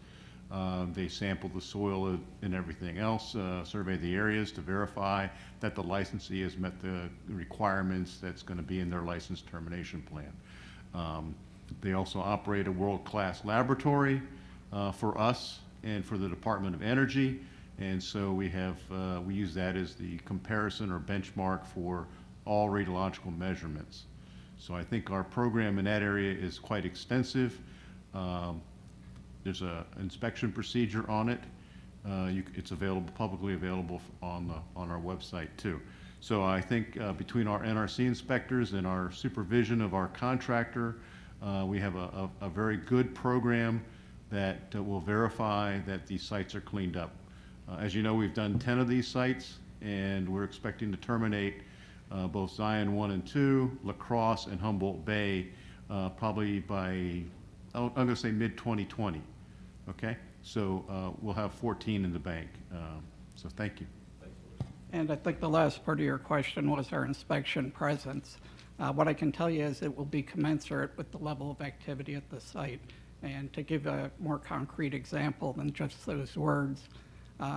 They sample the soil and everything else, survey the areas to verify that the licensee has met the requirements that's going to be in their license termination plan. They also operate a world-class laboratory for us and for the Department of Energy, and so we use that as the comparison or benchmark for all radiological measurements. So I think our program in that area is quite extensive. There's an inspection procedure on it. It's available, publicly available on our website too. So I think between our NRC inspectors and our supervision of our contractor, we have a very good program that will verify that these sites are cleaned up. As you know, we've done 10 of these sites, and we're expecting to terminate both Zion 1 and 2, La Crosse, and Humboldt Bay probably by, I'm going to say mid-2020. Okay? So we'll have 14 in the bank. So thank you. And I think the last part of your question was our inspection presence. What I can tell you is it will be commensurate with the level of activity at the site. And to give a more concrete example than just those words,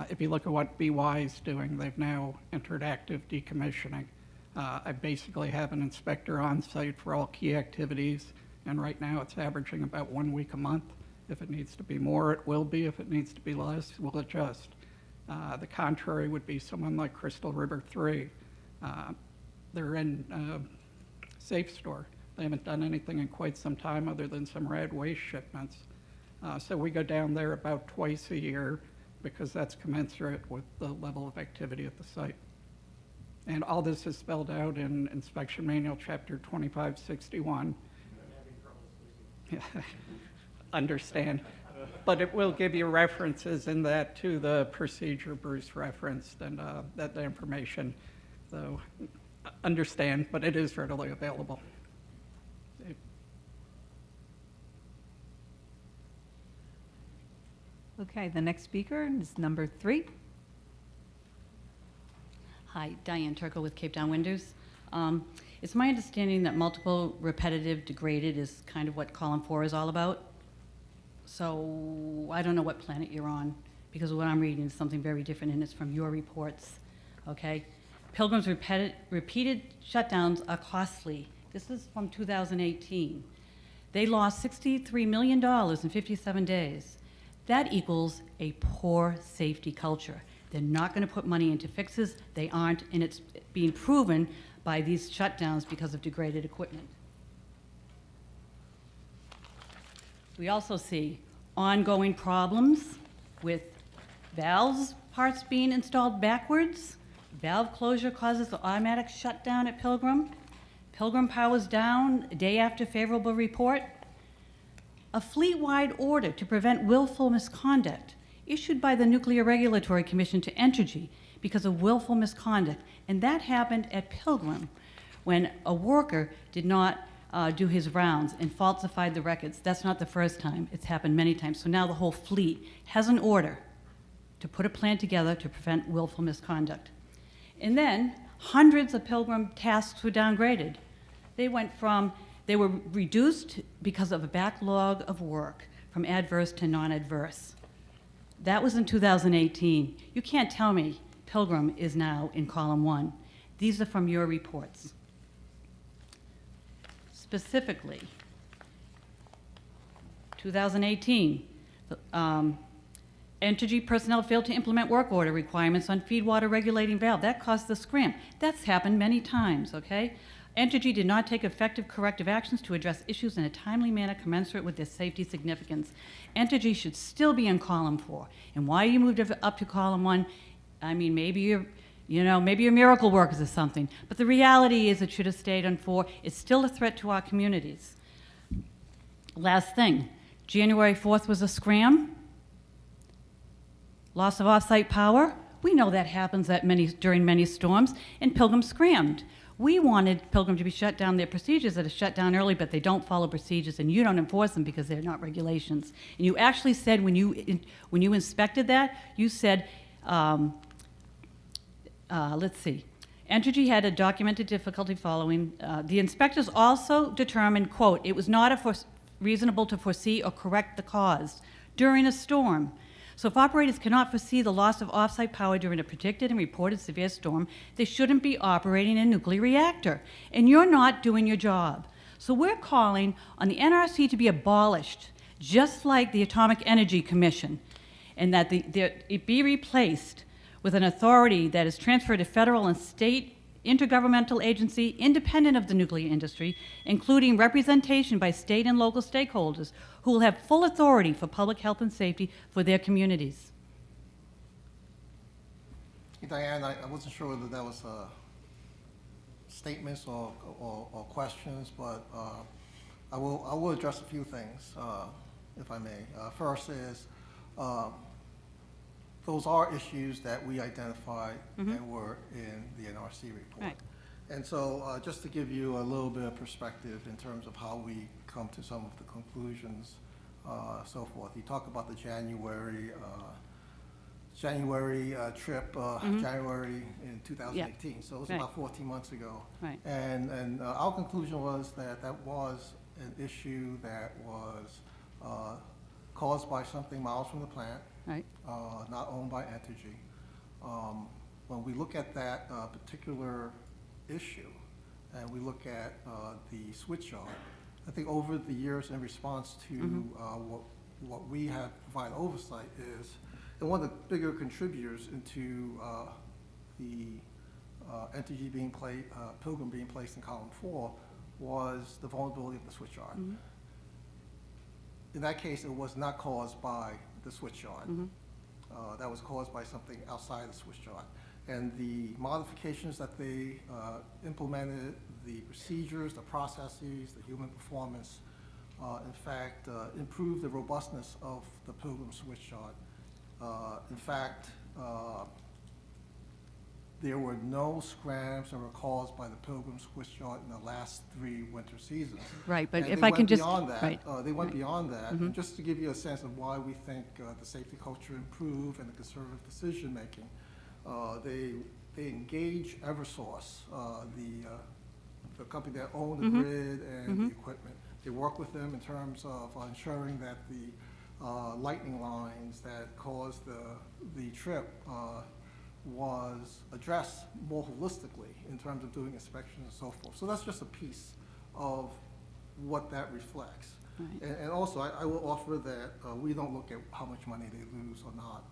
if you look at what BY is doing, they've now entered active decommissioning. I basically have an inspector on site for all key activities, and right now it's averaging about 1 week a month. If it needs to be more, it will be. If it needs to be less, we'll adjust. The contrary would be someone like Crystal River 3. They're in safe store. They haven't done anything in quite some time other than some rad waste shipments. So we go down there about twice a year because that's commensurate with the level of activity at the site. And all this is spelled out in Inspection Manual, Chapter 2561. Understand. But it will give you references in that to the procedure Bruce referenced and that information. So understand, but it is readily available. Okay, the next speaker is number 3. Hi, Diane Turco with Cape Town Windows. It's my understanding that multiple repetitive degraded is kind of what column 4 is all about. So I don't know what planet you're on, because what I'm reading is something very different, and it's from your reports, okay? Pilgrim's repeated shutdowns are costly. This is from 2018. They lost $63 million in 57 days. That equals a poor safety culture. They're not going to put money into fixes. They aren't, and it's being proven by these shutdowns because of degraded equipment. We also see ongoing problems with valves parts being installed backwards. Valve closure causes the automatic shutdown at Pilgrim. Pilgrim powers down a day after favorable report. A fleet-wide order to prevent willful misconduct issued by the Nuclear Regulatory Commission to Entergy because of willful misconduct. And that happened at Pilgrim when a worker did not do his rounds and falsified the records. That's not the first time. It's happened many times. So now the whole fleet has an order to put a plan together to prevent willful misconduct. And then hundreds of Pilgrim tasks were downgraded. They were reduced because of a backlog of work from adverse to non-adverse. That was in 2018. You can't tell me Pilgrim is now in column 1. These are from your reports. Specifically, 2018, Entergy personnel failed to implement work order requirements on feed water regulating valve. That caused the scram. That's happened many times, okay? Entergy did not take effective corrective actions to address issues in a timely manner commensurate with their safety significance. Entergy should still be in column 4. And why you moved it up to column 1, I mean, maybe you're miracle workers or something. But the reality is it should have stayed on 4. It's still a threat to our communities. Last thing, January 4th was a scram. Loss of off-site power. We know that happens during many storms, and Pilgrim scrammed. We wanted Pilgrim to be shut down. Their procedures that are shut down early, but they don't follow procedures, and you don't enforce them because they're not regulations. And you actually said when you inspected that, you said, let's see, Entergy had a documented difficulty following. The inspectors also determined, quote, it was not reasonable to foresee or correct the cause during a storm. So if operators cannot foresee the loss of off-site power during a predicted and reported severe storm, they shouldn't be operating a nuclear reactor. And you're not doing your job. So we're calling on the NRC to be abolished, just like the Atomic Energy Commission, and that it be replaced with an authority that is transferred to federal and state intergovernmental agency independent of the nuclear industry, including representation by state and local stakeholders who will have full authority for public health and safety for their communities. Hey, Diane, I wasn't sure whether that was statements or questions, but I will address a few things, if I may. First is, those are issues that we identified and were in the NRC report. Right. And so just to give you a little bit of perspective in terms of how we come to some of the conclusions, so forth. You talk about the January trip, January in 2018. Yeah. So it was about 14 months ago. Right. And our conclusion was that that was an issue that was caused by something miles from the plant. Right. Not owned by Entergy. When we look at that particular issue, and we look at the switch yard, I think over the years in response to what we have provided oversight is, and one of the bigger contributors into the Entergy being Pilgrim being placed in column 4 was the vulnerability of the switch yard. In that case, it was not caused by the switch yard. That was caused by something outside the switch yard. And the modifications that they implemented, the procedures, the processes, the human performance, in fact, improved the robustness of the Pilgrim switch yard. In fact, there were no scrams that were caused by the Pilgrim switch yard in the last 3 winter seasons. Right, but and if I can just... They went beyond that. And just to give you a sense of why we think the safety culture improved and the conservative decision-making, they engage Eversource, the company that owned the grid and the equipment. They work with them in terms of ensuring that the lightning lines that caused the trip was addressed more holistically in terms of doing inspections and so forth. So that's just a piece of what that reflects. Right. And also, I will offer that we don't look at how much money they lose or not.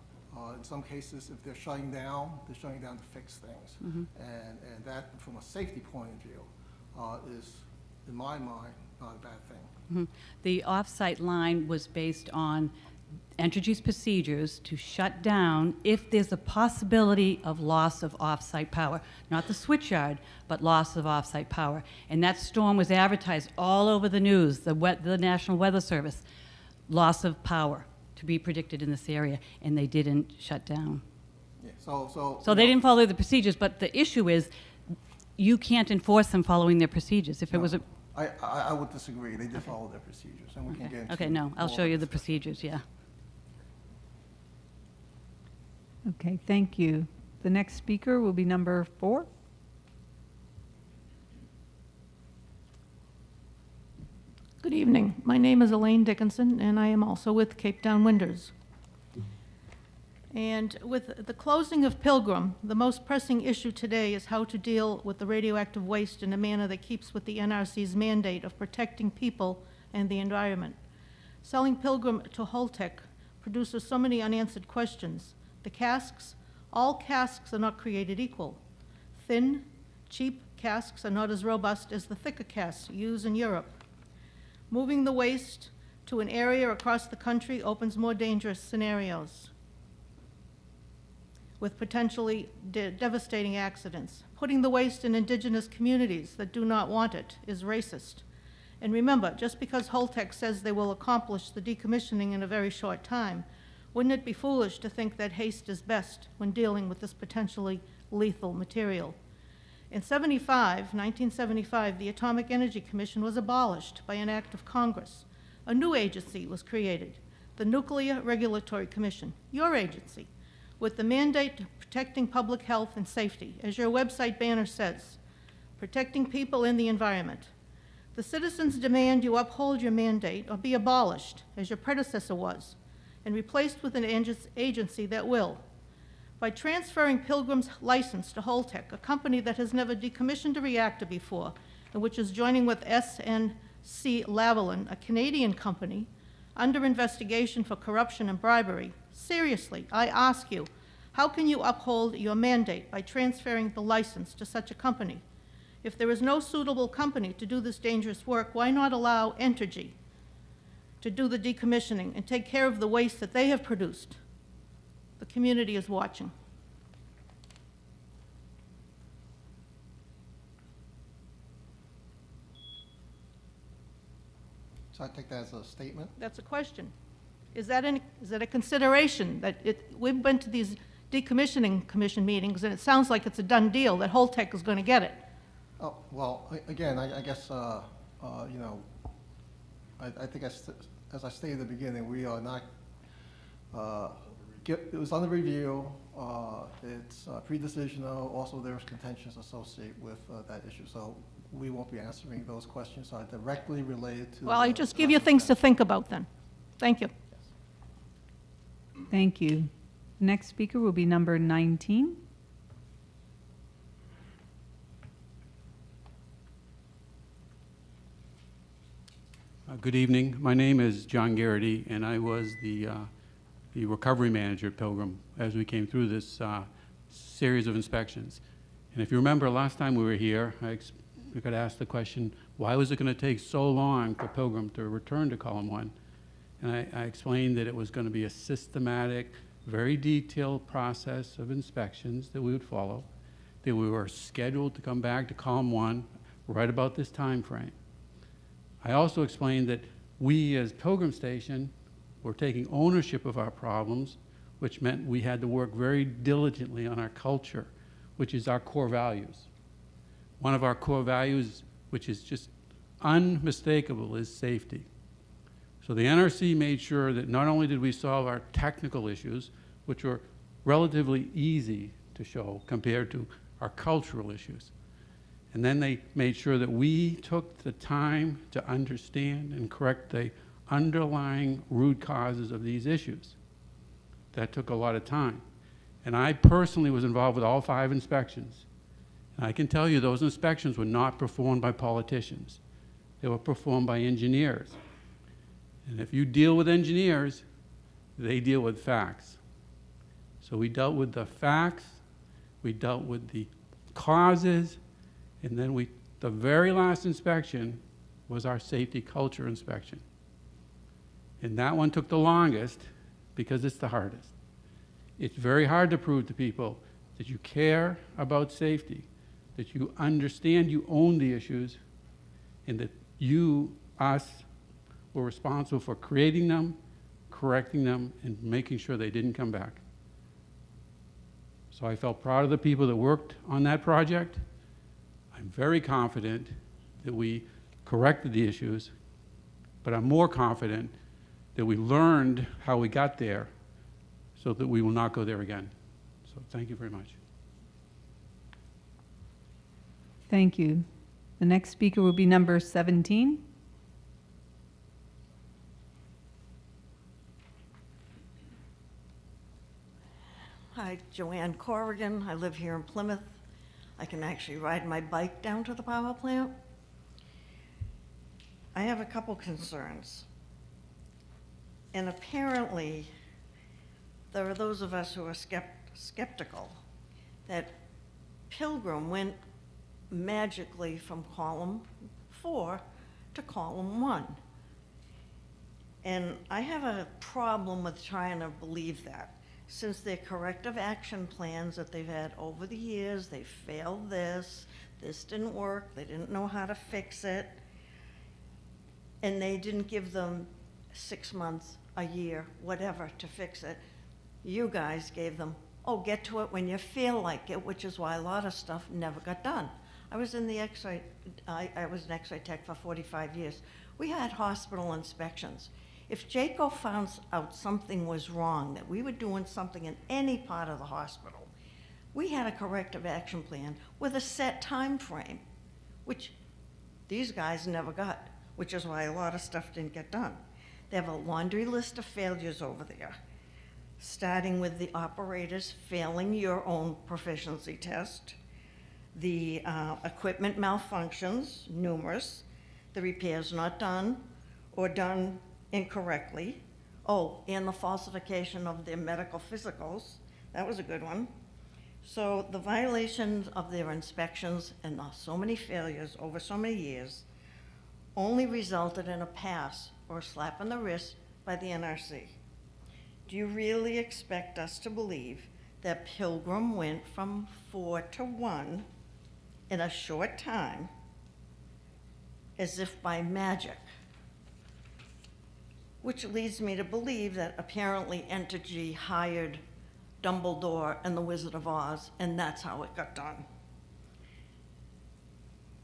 In some cases, if they're shutting down to fix things. And that, from a safety point of view, is, in my mind, not a bad thing. The off-site line was based on Entergy's procedures to shut down if there's a possibility of loss of off-site power. Not the switchyard, but loss of off-site power. And that storm was advertised all over the news, the National Weather Service. Loss of power to be predicted in this area, and they didn't shut down. Yeah, so So they didn't follow the procedures, but the issue is you can't enforce them following their procedures. If it was a... I would disagree. They did follow their procedures, and we can get into Okay, no, I'll more show you the discussion. procedures, yeah. Okay, thank you. The next speaker will be number 4. Good evening. My name is Elaine Dickinson, and I am also with Cape Town Windows. And with the closing of Pilgrim, the most pressing issue today is how to deal with the radioactive waste in a manner that keeps with the NRC's mandate of protecting people and the environment. Selling Pilgrim to Holtec produces so many unanswered questions. The casks, all casks are not created equal. Thin, cheap casks are not as robust as the thicker casks used in Europe. Moving the waste to an area across the country opens more dangerous scenarios with potentially devastating accidents. Putting the waste in indigenous communities that do not want it is racist. And remember, just because Holtec says they will accomplish the decommissioning in a very short time, wouldn't it be foolish to think that haste is best when dealing with this potentially lethal material? In 1975, the Atomic Energy Commission was abolished by an act of Congress. A new agency was created, the Nuclear Regulatory Commission, your agency, with the mandate of protecting public health and safety, as your website banner says, protecting people and the environment. The citizens demand you uphold your mandate or be abolished, as your predecessor was, and replaced with an agency that will. By transferring Pilgrim's license to Holtec, a company that has never decommissioned a reactor before, and which is joining with SNC Lavalin, a Canadian company, under investigation for corruption and bribery, seriously, I ask you, how can you uphold your mandate by transferring the license to such a company? If there is no suitable company to do this dangerous work, why not allow Entergy to do the decommissioning and take care of the waste that they have produced? The community is watching. So I take that as a statement. That's a question. Is that a consideration that we've been to these decommissioning commission meetings, and it sounds like it's a done deal that Holtec is going to get it? Oh, well, again, I guess, you know, I think as I stated at the beginning, we are not, it was under review, it's pre-decisional, also there's contentions associated with that issue, so we won't be answering those questions directly related to. Well, I just give you things to think about then. Thank you. Thank you. Next speaker will be number 19. Good evening. My name is John Garrity, and I was the recovery manager at Pilgrim as we came through this series of inspections. And if you remember last time we were here, we got asked the question, why was it going to take so long for Pilgrim to return to column 1? And I explained that it was going to be a systematic, very detailed process of inspections that we would follow, that we were scheduled to come back to column 1 right about this time frame. I also explained that we as Pilgrim Station were taking ownership of our problems, which meant we had to work very diligently on our culture, which is our core values. One of our core values, which is just unmistakable, is safety. So the NRC made sure that not only did we solve our technical issues, which were relatively easy to show compared to our cultural issues, and then they made sure that we took the time to understand and correct the underlying root causes of these issues. That took a lot of time. And I personally was involved with all 5 inspections. And I can tell you those inspections were not performed by politicians. They were performed by engineers. And if you deal with engineers, they deal with facts. So we dealt with the facts, we dealt with the causes, and then the very last inspection was our safety culture inspection. And that one took the longest, because it's the hardest. It's very hard to prove to people that you care about safety, that you understand you own the issues, and that you, us, were responsible for creating them, correcting them, and making sure they didn't come back. So I felt proud of the people that worked on that project. I'm very confident that we corrected the issues, but I'm more confident that we learned how we got there so that we will not go there again. So thank you very much. Thank you. The next speaker will be number 17. Hi, Joanne Corrigan. I live here in Plymouth. I can actually ride my bike down to the power plant. I have a couple concerns. And apparently, there are those of us who are skeptical that Pilgrim went magically from column 4 to column 1. And I have a problem with trying to believe that. Since their corrective action plans that they've had over the years, they failed this didn't work, they didn't know how to fix it, and they didn't give them 6 months, a year, whatever, to fix it. You guys gave them, oh, get to it when you feel like it, which is why a lot of stuff never got done. I was in the X-ray, I was an X-ray tech for 45 years. We had hospital inspections. If JACO found out something was wrong, that we were doing something in any part of the hospital, we had a corrective action plan with a set time frame, which these guys never got, which is why a lot of stuff didn't get done. They have a laundry list of failures over there, starting with the operators failing your own proficiency test, the equipment malfunctions, numerous, the repairs not done or done incorrectly. Oh, and the falsification of their medical physicals. That was a good one. So the violations of their inspections and so many failures over so many years only resulted in a pass or a slap on the wrist by the NRC. Do you really expect us to believe that Pilgrim went from 4 to 1 in a short time as if by magic? Which leads me to believe that apparently Entergy hired Dumbledore and the Wizard of Oz, and that's how it got done.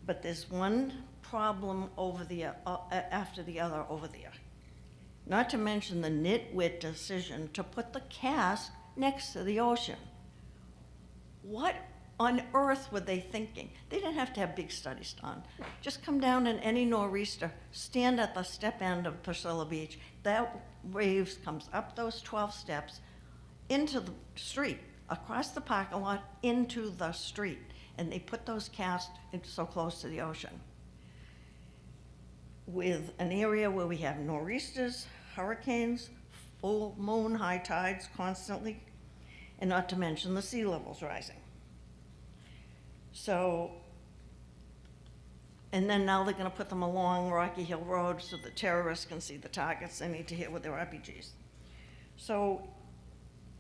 But there's one problem over the after the other over there. Not to mention the nitwit decision to put the cask next to the ocean. What on earth were they thinking? They didn't have to have big studies done. Just come down in any nor'easter, stand at the step end of Priscilla Beach. That wave comes up those 12 steps into the street, across the parking lot, into the street. And they put those casks so close to the ocean. With an area where we have nor'easters, hurricanes, full moon, high tides constantly, and not to mention the sea levels rising. So, and then now they're gonna put them along Rocky Hill Road so the terrorists can see the targets they need to hit with their RPGs. So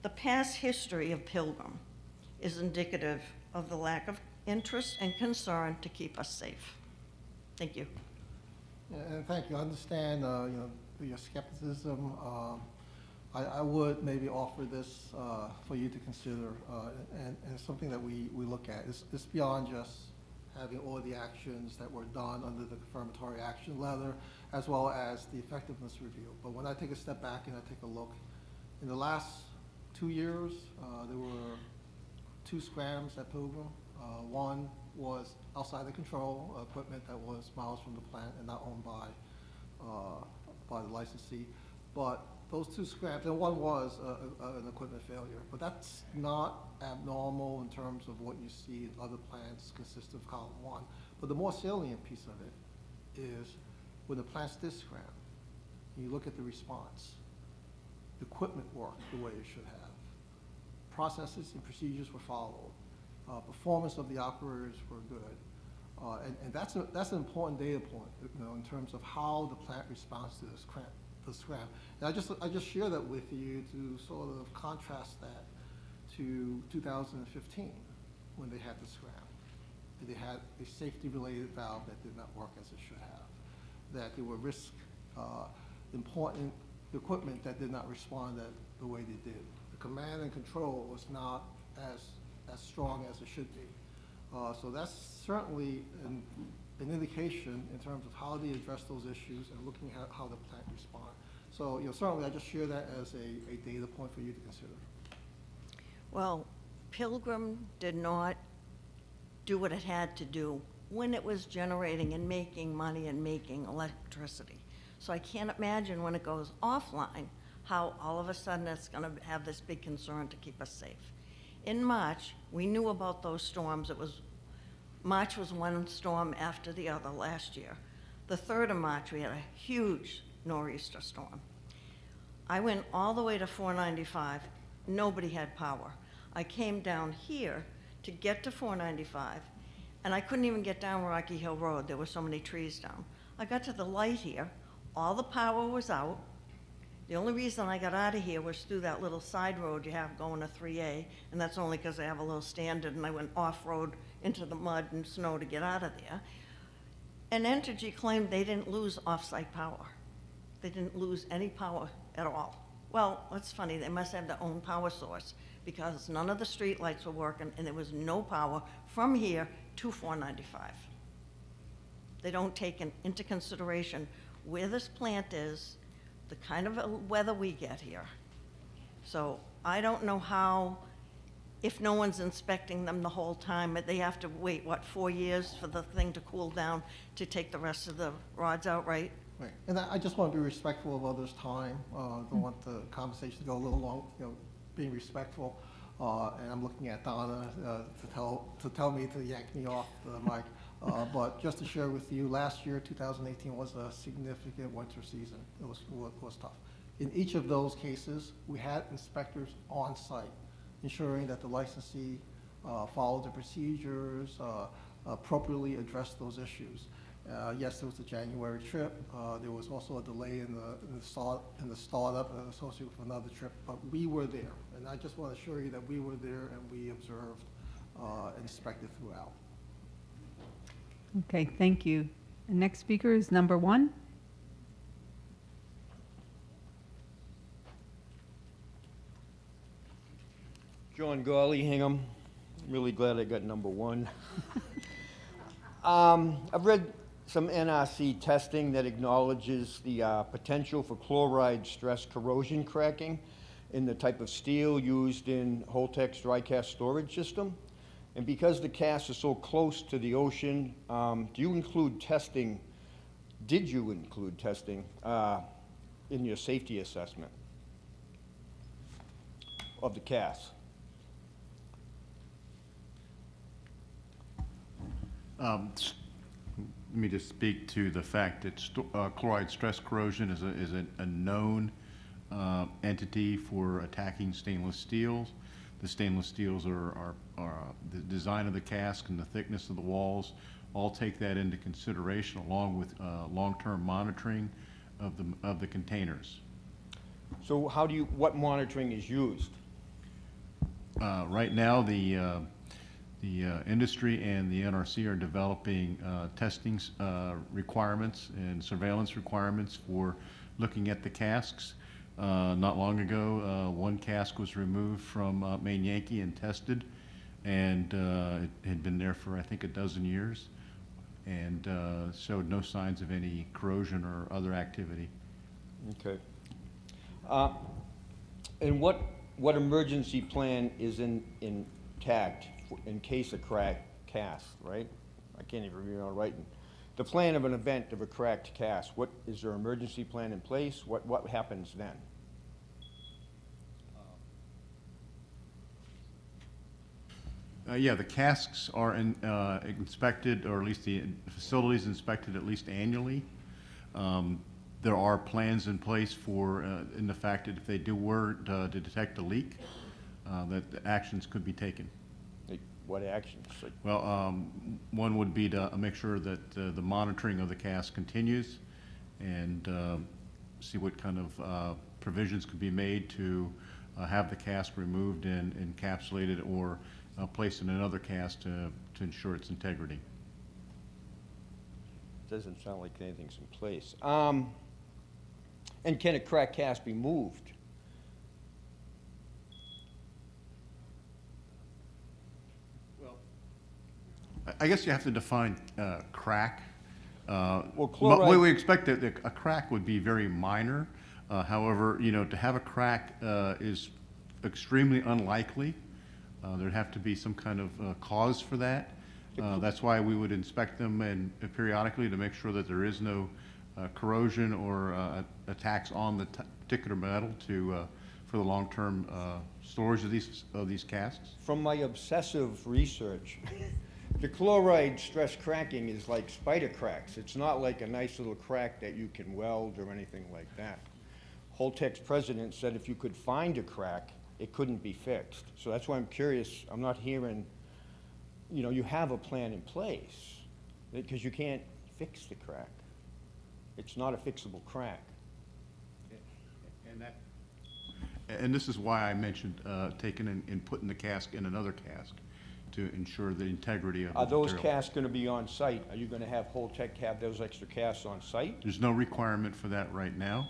the past history of Pilgrim is indicative of the lack of interest and concern to keep us safe. Thank you. Yeah, and thank you. I understand, your skepticism. I would maybe offer this for you to consider, and it's something that we look at. It's beyond just having all the actions that were done under the confirmatory action letter, as well as the effectiveness review. But when I take a step back and I take a look, in the last 2 years, there were 2 scrams at Pilgrim. One was outside the control equipment that was miles from the plant and not owned by the licensee. But those 2 scrams, and one was an equipment failure, but that's not abnormal in terms of what you see in other plants consist of column 1. But the more salient piece of it is when the plants did scram, you look at the response, the equipment worked the way it should have. Processes and procedures were followed. Performance of the operators were good. And that's an important data point, in terms of how the plant responds to this the scram. And I just share that with you to sort of contrast that to 2015, when they had the scram. They had a safety-related valve that did not work as it should have, that there were important equipment that did not respond the way they did. The command and control was not as strong as it should be. So that's certainly an indication in terms of how they address those issues and looking at how the plant respond. So, certainly I just share that as a data point for you to consider. Well, Pilgrim did not do what it had to do when it was generating and making money and making electricity. So I can't imagine when it goes offline how all of a sudden it's going to have this big concern to keep us safe. In March, we knew about those storms. March was one storm after the other last year. The 3rd of March, we had a huge nor'easter storm. I went all the way to 495. Nobody had power. I came down here to get to 495, and I couldn't even get down Rocky Hill Road. There were so many trees down. I got to the light here. All the power was out. The only reason I got out of here was through that little side road you have going to 3A, and that's only because I have a little standard, and I went off-road into the mud and snow to get out of there. And Entergy claimed they didn't lose off-site power. They didn't lose any power at all. Well, that's funny. They must have their own power source, because none of the street lights were working, and there was no power from here to 495. They don't take into consideration where this plant is, the kind of weather we get here. So I don't know how, if no one's inspecting them the whole time, they have to wait, what, 4 years for the thing to cool down to take the rest of the rods out, right? Right, and I just want to be respectful of others' time. Don't want the conversation to go a little long, being respectful. And I'm looking at Donna to tell me to yank me off the mic. But just to share with you, last year, 2018, was a significant winter season. It was tough. In each of those cases, we had inspectors on site, ensuring that the licensee followed the procedures, appropriately addressed those issues. Yes, there was a January trip. There was also a delay in the startup associated with another trip, but we were there. And I just want to assure you that we were there and we observed and inspected throughout. Okay, thank you. The next speaker is number 1. John Gawley, Hingham. Really glad I got number 1. I've read some NRC testing that acknowledges the potential for chloride stress corrosion cracking in the type of steel used in Holtec's dry cast storage system. And because the casts are so close to the ocean, did you include testing in your safety assessment of the casts? Let me just speak to the fact that chloride stress corrosion is a known entity for attacking stainless steels. The stainless steels are the design of the cask and the thickness of the walls all take that into consideration, along with long-term monitoring of the containers. So what monitoring is used? Right now, the industry and the NRC are developing testing requirements and surveillance requirements for looking at the casks. Not long ago, one cask was removed from Maine Yankee and tested, and it had been there for, I think, a dozen years, and showed no signs of any corrosion or other activity. Okay. And what emergency plan is intact in case of cracked cast, right? I can't even remember writing. The plan of an event of a cracked cast, what is there emergency plan in place? What happens then? Yeah, the casks are inspected, or at least the facility is inspected at least annually. There are plans in place for, in the fact that if they were to detect a leak, that the actions could be taken. What actions? Well, one would be to make sure that the monitoring of the cask continues, and see what kind of provisions could be made to have the cask removed and encapsulated or placed in another cask to ensure its integrity. Doesn't sound like anything's in place. And can a cracked cask be moved? I guess you have to define crack. Well, chloride. We expect that a crack would be very minor. However, to have a crack is extremely unlikely. There'd have to be some kind of cause for that. That's why we would inspect them and periodically to make sure that there is no corrosion or attacks on the particular metal for the long-term storage of these casks. From my obsessive research, the chloride stress cracking is like spider cracks. It's not like a nice little crack that you can weld or anything like that. Holtec's president said if you could find a crack, it couldn't be fixed. So that's why I'm curious. I'm not hearing, you have a plan in place because you can't fix the crack. It's not a fixable crack. And this is why I mentioned taking and putting the cask in another cask to ensure the integrity of the Are those material. casks going to be on site? Are you going to have Holtec have those extra casks on site? There's no requirement for that right now.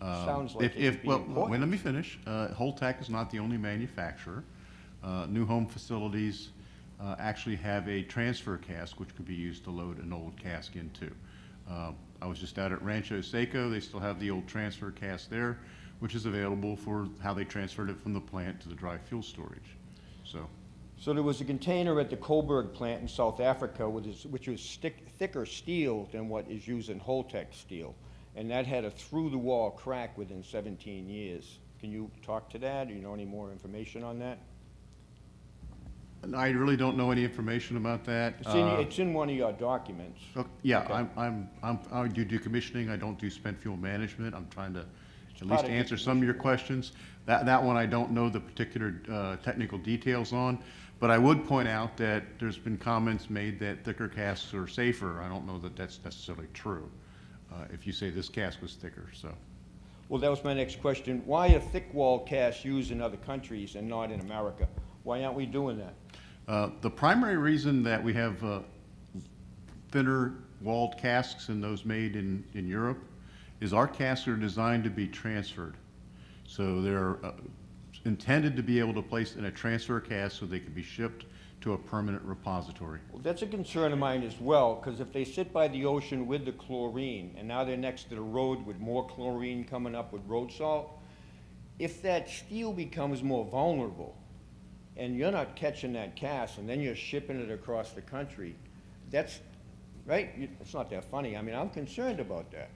Sounds like it would be important. Let me finish. Holtec is not the only manufacturer. New home facilities actually have a transfer cask which could be used to load an old cask into. I was just out at Rancho Seco. They still have the old transfer cask there, which is available for how they transferred it from the plant to the dry fuel storage. So there was a container at the Coburg plant in South Africa which was thicker steel than what is used in Holtec steel. And that had a through-the-wall crack within 17 years. Can you talk to that? Do you know any more information on that? I really don't know any information about that. It's in one of your documents. Yeah, Okay. I do decommissioning. I don't do spent fuel management. I'm trying to at part least of answer some of your questions. That one I don't know the particular technical details on, but I would point out that there's been comments made that thicker casks are safer. I don't know that that's necessarily true. If you say this cask was thicker, so. Well, that was my next question. Why are thick-wall casks used in other countries and not in America? Why aren't we doing that? The primary reason that we have thinner walled casks than those made in Europe is our casks are designed to be transferred. So they're intended to be able to place in a transfer cask so they can be shipped to a permanent repository. Well, that's a concern of mine as well, because if they sit by the ocean with the chlorine, and now they're next to the road with more chlorine coming up with road salt, if that steel becomes more vulnerable, and you're not catching that cask, and then you're shipping it across the country, that's, right? It's not that funny. I mean, I'm concerned about that.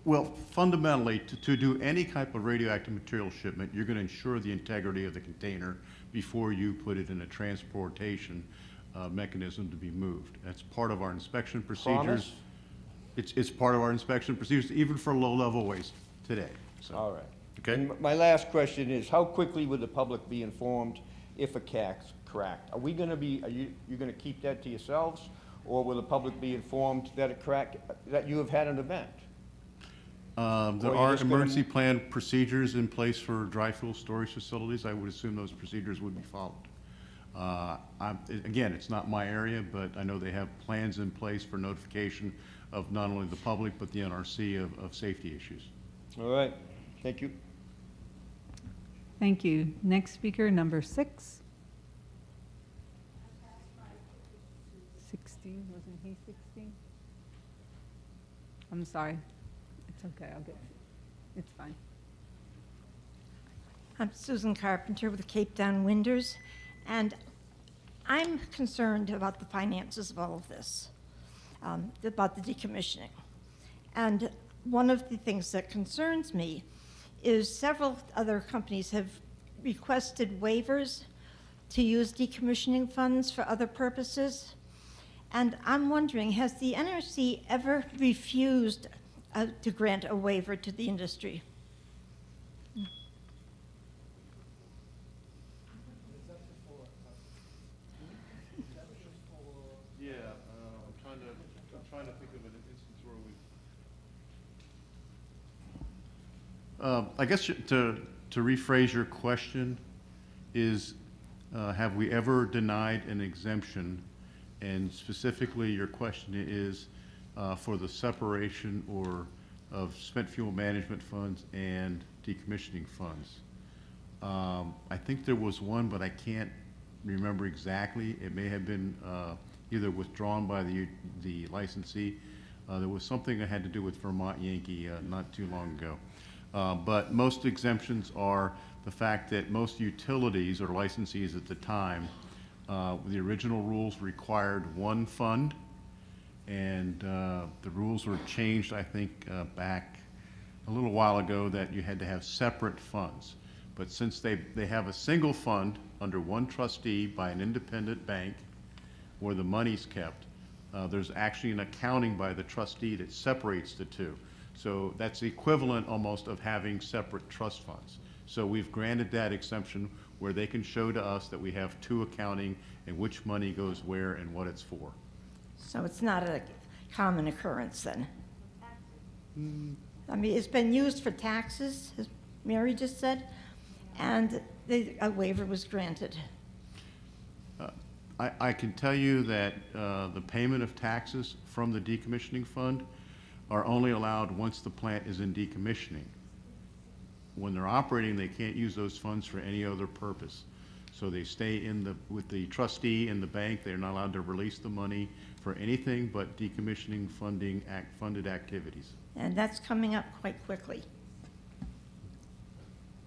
Well, fundamentally, to do any type of radioactive material shipment, you're going to ensure the integrity of the container before you put it in a transportation mechanism to be moved. That's part of our inspection procedures. Promise? It's part of our inspection procedures, even for low-level waste today. So, All right. okay. And my last question is, how quickly would the public be informed if a cask cracked? Are you going to keep that to yourselves, or will the public be informed that it cracked, that you have had an event? There are emergency plan procedures in place for dry fuel storage facilities. I would assume those procedures would be followed. Again, it's not my area, but I know they have plans in place for notification of not only the public, but the NRC of safety issues. All right. Thank you. Thank you. Next speaker, number 6. 16, wasn't he 16? I'm sorry. It's okay, I'll get it. It's fine. I'm Susan Carpenter with Cape Town Windows, and I'm concerned about the finances of all of this, about the decommissioning. And one of the things that concerns me is several other companies have requested waivers to use decommissioning funds for other purposes. And I'm wondering, has the NRC ever refused to grant a waiver to the industry? Yeah, I'm trying to think of an instance where I guess to rephrase your question is, have we ever denied an exemption? And specifically, your question is for the separation of spent fuel management funds and decommissioning funds. I think there was one, but I can't remember exactly. It may have been either withdrawn by the licensee. There was something that had to do with Vermont Yankee not too long ago. But most exemptions are the fact that most utilities or licensees at the time, the original rules required one fund, and the rules were changed, I think, back a little while ago, that you had to have separate funds. But since they have a single fund under one trustee by an independent bank where the money's kept, there's actually an accounting by the trustee that separates the two. So that's the equivalent almost of having separate trust funds. So we've granted that exemption where they can show to us that we have two accounting and which money goes where and what it's for. So it's not a common occurrence then? I mean, it's been used for taxes, as Mary just said, and a waiver was granted. I can tell you that the payment of taxes from the decommissioning fund are only allowed once the plant is in decommissioning. When they're operating, they can't use those funds for any other purpose. So they stay with the trustee and the bank. They're not allowed to release the money for anything but decommissioning funded activities. And that's coming up quite quickly.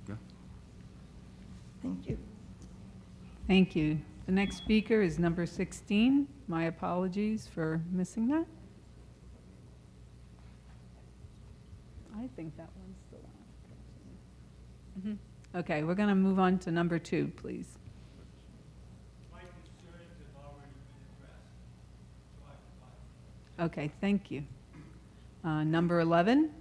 Yeah. Thank you. Thank you. The next speaker is number 16. My apologies for missing that. I think that one's the last person. Okay, we're going to move on to number 2, please. My concerns have already been addressed. Okay, thank you. Number 11.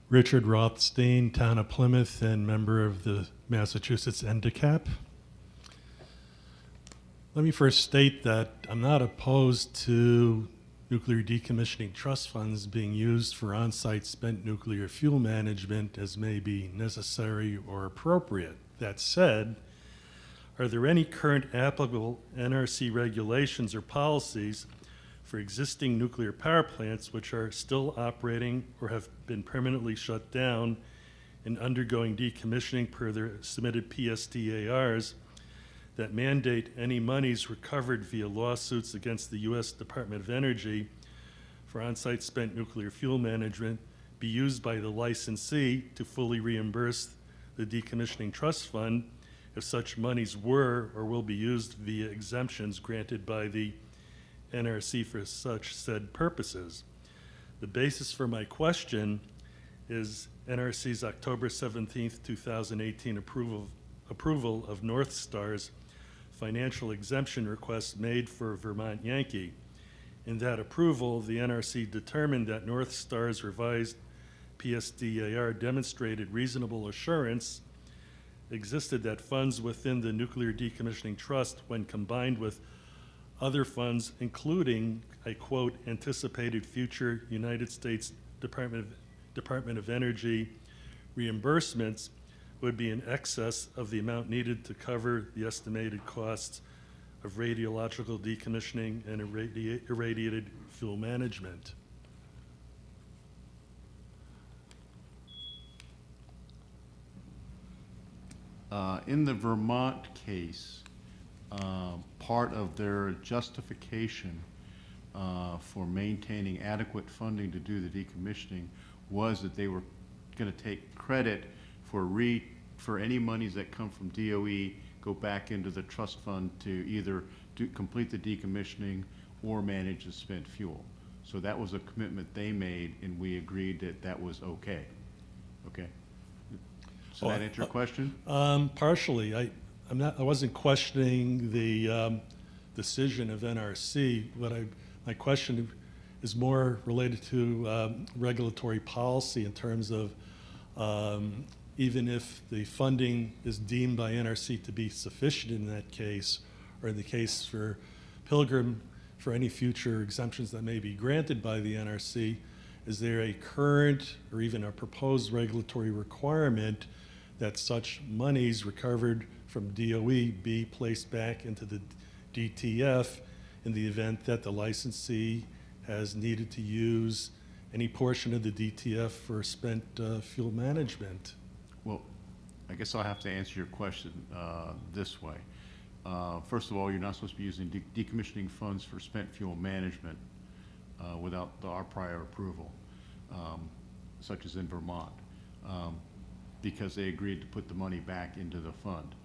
Richard Rothstein, Town of Plymouth, and member of the Massachusetts NDCAP. Let me first state that I'm not opposed to nuclear decommissioning trust funds being used for on-site spent nuclear fuel management as may be necessary or appropriate. That said, are there any current applicable NRC regulations or policies for existing nuclear power plants which are still operating or have been permanently shut down and undergoing decommissioning per their submitted PSDARs that mandate any monies recovered via lawsuits against the U.S. Department of Energy for on-site spent nuclear fuel management be used by the licensee to fully reimburse the decommissioning trust fund if such monies were or will be used via exemptions granted by the NRC for such said purposes. The basis for my question is NRC's October 17th, 2018 approval of North Star's financial exemption request made for Vermont Yankee. In that approval, the NRC determined that North Star's revised PSDAR demonstrated reasonable assurance existed that funds within the Nuclear Decommissioning Trust, when combined with other funds, including, I quote, anticipated future United States Department of Energy reimbursements, would be in excess of the amount needed to cover the estimated costs of radiological decommissioning and irradiated fuel management. In the Vermont case, part of their justification for maintaining adequate funding to do the decommissioning was that they were going to take credit for any monies that come from DOE go back into the trust fund to either complete the decommissioning or manage the spent fuel. So that was a commitment they made, and we agreed that that was okay. Okay. So that answer your question? Partially. I wasn't questioning the decision of NRC. My question is more related to regulatory policy in terms of, even if the funding is deemed by NRC to be sufficient in that case, or in the case for Pilgrim, for any future exemptions that may be granted by the NRC, is there a current or even a proposed regulatory requirement that such monies recovered from DOE be placed back into the DTF in the event that the licensee has needed to use any portion of the DTF for spent fuel management? Well, I guess I'll have to answer your question this way. First of all, you're not supposed to be using decommissioning funds for spent fuel management without our prior approval, such as in Vermont, because they agreed to put the money back into the fund.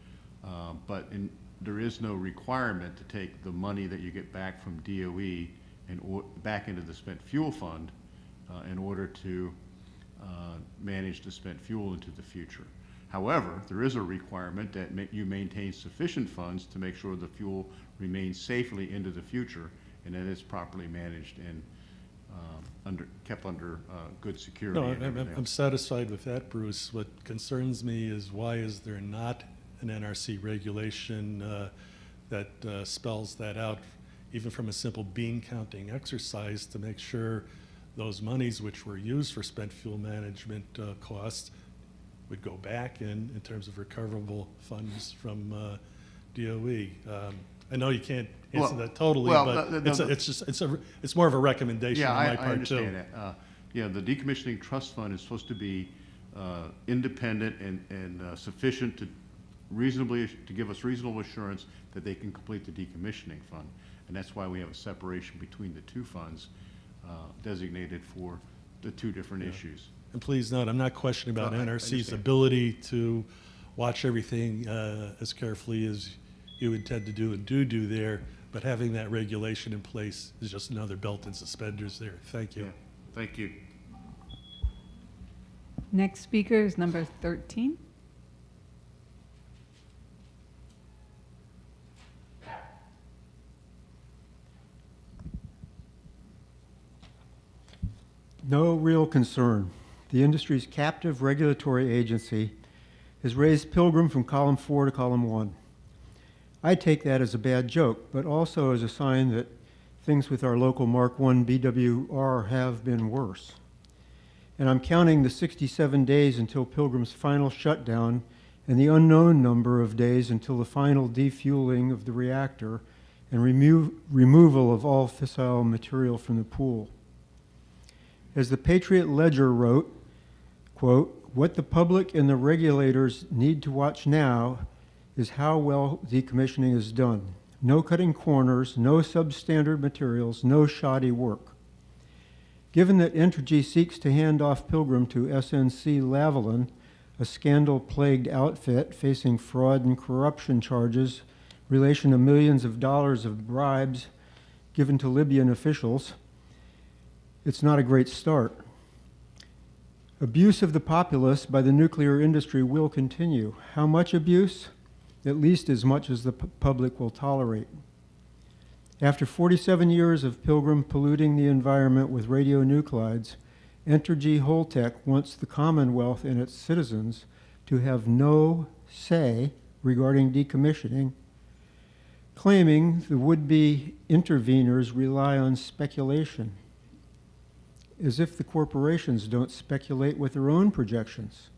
There is no requirement to take the money that you get back from DOE and back into the spent fuel fund in order to manage the spent fuel into the future. However, there is a requirement that you maintain sufficient funds to make sure the fuel remains safely into the future and that it's properly managed and kept under good security. No, I'm satisfied with that, Bruce. What concerns me is why is there not an NRC regulation that spells that out, even from a simple bean counting exercise, to make sure those monies which were used for spent fuel management costs would go back in terms of recoverable funds from DOE. I know you can't answer that totally, but it's more of a recommendation on my part too. I understand that. Yeah, the decommissioning trust fund is supposed to be independent and sufficient to give us reasonable assurance that they can complete the decommissioning fund, and that's why we have a separation between the two funds designated for the two different issues. And please note, I'm not questioning about NRC's ability to watch everything as carefully as you intend to do and do there, but having that regulation in place is just another belt and suspenders there. Thank you. Yeah. Thank you. Next speaker is number 13. No real concern. The industry's captive regulatory agency has raised Pilgrim from column 4 to column 1. I take that as a bad joke, but also as a sign that things with our local Mark 1 BWR have been worse. And I'm counting the 67 days until Pilgrim's final shutdown and the unknown number of days until the final defueling of the reactor and removal of all fissile material from the pool. As the Patriot Ledger wrote, quote, "What the public and the regulators need to watch now is how well decommissioning is done. No cutting corners, no substandard materials, no shoddy work. Given that Entergy seeks to hand off Pilgrim to SNC Lavalin, a scandal-plagued outfit facing fraud and corruption charges, relation to millions of dollars of bribes given to Libyan officials, it's not a great start. Abuse of the populace by the nuclear industry will continue. How much abuse? At least as much as the public will tolerate. After 47 years of Pilgrim polluting the environment with radionuclides, Entergy Holtec wants the Commonwealth and its citizens to have no say regarding decommissioning, claiming the would-be interveners rely on speculation, as if the corporations don't speculate with their own projections.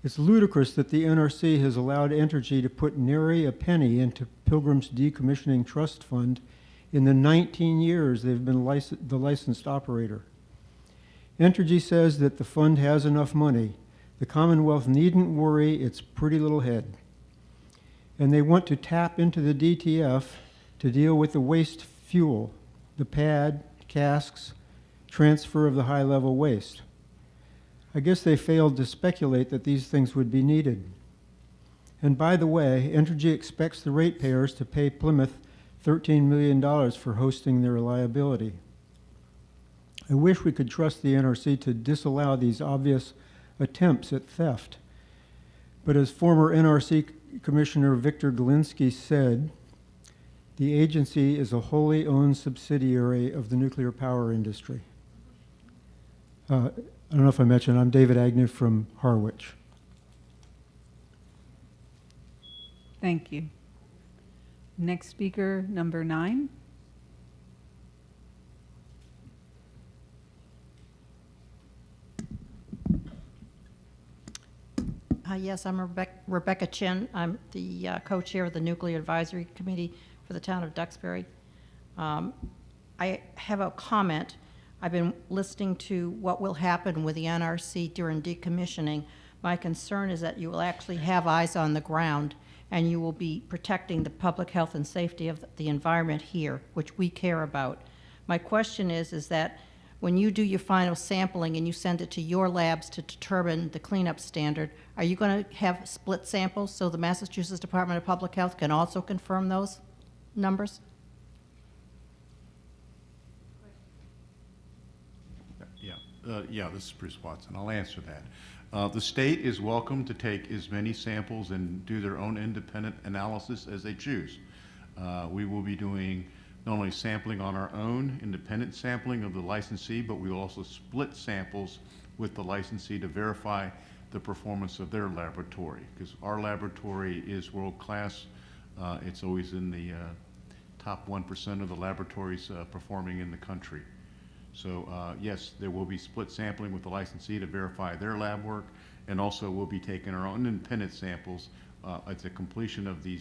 It's ludicrous that the NRC has allowed Entergy to put nary a penny into Pilgrim's decommissioning trust fund in the 19 years they've been the licensed operator. Entergy says that the fund has enough money. The Commonwealth needn't worry its pretty little head. And they want to tap into the DTF to deal with the waste fuel, the pad, casks, transfer of the high-level waste. I guess they failed to speculate that these things would be needed. And by the way, Entergy expects the ratepayers to pay Plymouth $13 million for hosting their liability. I wish we could trust the NRC to disallow these obvious attempts at theft. But as former NRC Commissioner Victor Galinsky said, the agency is a wholly owned subsidiary of the nuclear power industry. I don't know if I mentioned, I'm David Agnew from Harwich. Thank you. Next speaker, number 9. Yes, I'm Rebecca Chin. I'm the co-chair of the Nuclear Advisory Committee for the town of Duxbury. I have a comment. I've been listening to what will happen with the NRC during decommissioning. My concern is that you will actually have eyes on the ground and you will be protecting the public health and safety of the environment here, which we care about. My question is that when you do your final sampling and you send it to your labs to determine the cleanup standard, are you going to have split samples so the Massachusetts Department of Public Health can also confirm those numbers? Yeah, this is Bruce Watson. I'll answer that. The state is welcome to take as many samples and do their own independent analysis as they choose. We will be doing not only sampling on our own, independent sampling of the licensee, but we will also split samples with the licensee to verify the performance of their laboratory, because our laboratory is world-class. It's always in the top 1% of the laboratories performing in the country. So yes, there will be split sampling with the licensee to verify their lab work, and also we'll be taking our own independent samples at the completion of the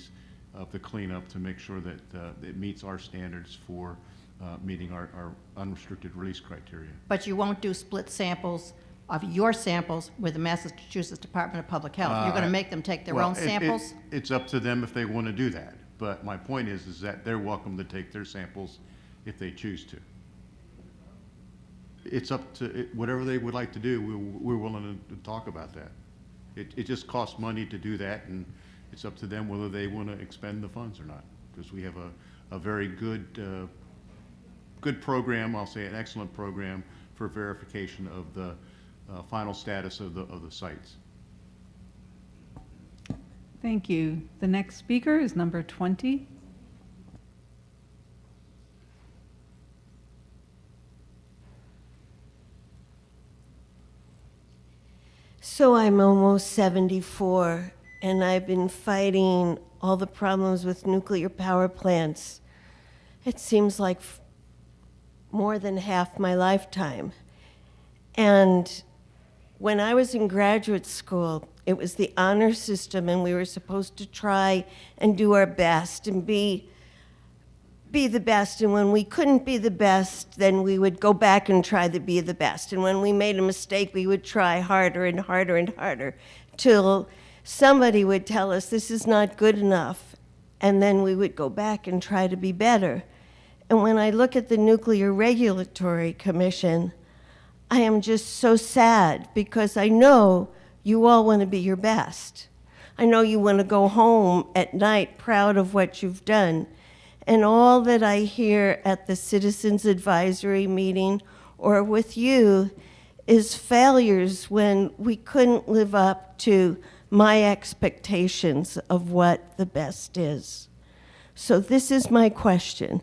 cleanup to make sure that it meets our standards for meeting our unrestricted release criteria. But you won't do split samples of your samples with the Massachusetts Department of Public Health. You're going to make them take their own samples? It's up to them if they want to do that. But my point is that they're welcome to take their samples if they choose to. It's up to whatever they would like to do. We're willing to talk about that. It just costs money to do that, and it's up to them whether they want to expend the funds or not. Because we have a very good good program. I'll say an excellent program for verification of the final status of the sites. Thank you. The next speaker is number 20. So I'm almost 74, and I've been fighting all the problems with nuclear power plants. It seems like more than half my lifetime. And when I was in graduate school, it was the honor system, and we were supposed to try and do our best and be the best. And when we couldn't be the best, then we would go back and try to be the best. And when we made a mistake, we would try harder and harder and harder till somebody would tell us this is not good enough. And then we would go back and try to be better. And when I look at the Nuclear Regulatory Commission, I am just so sad because I know you all want to be your best. I know you want to go home at night proud of what you've done. And all that I hear at the Citizens Advisory meeting or with you is failures when we couldn't live up to my expectations of what the best is. So this is my question.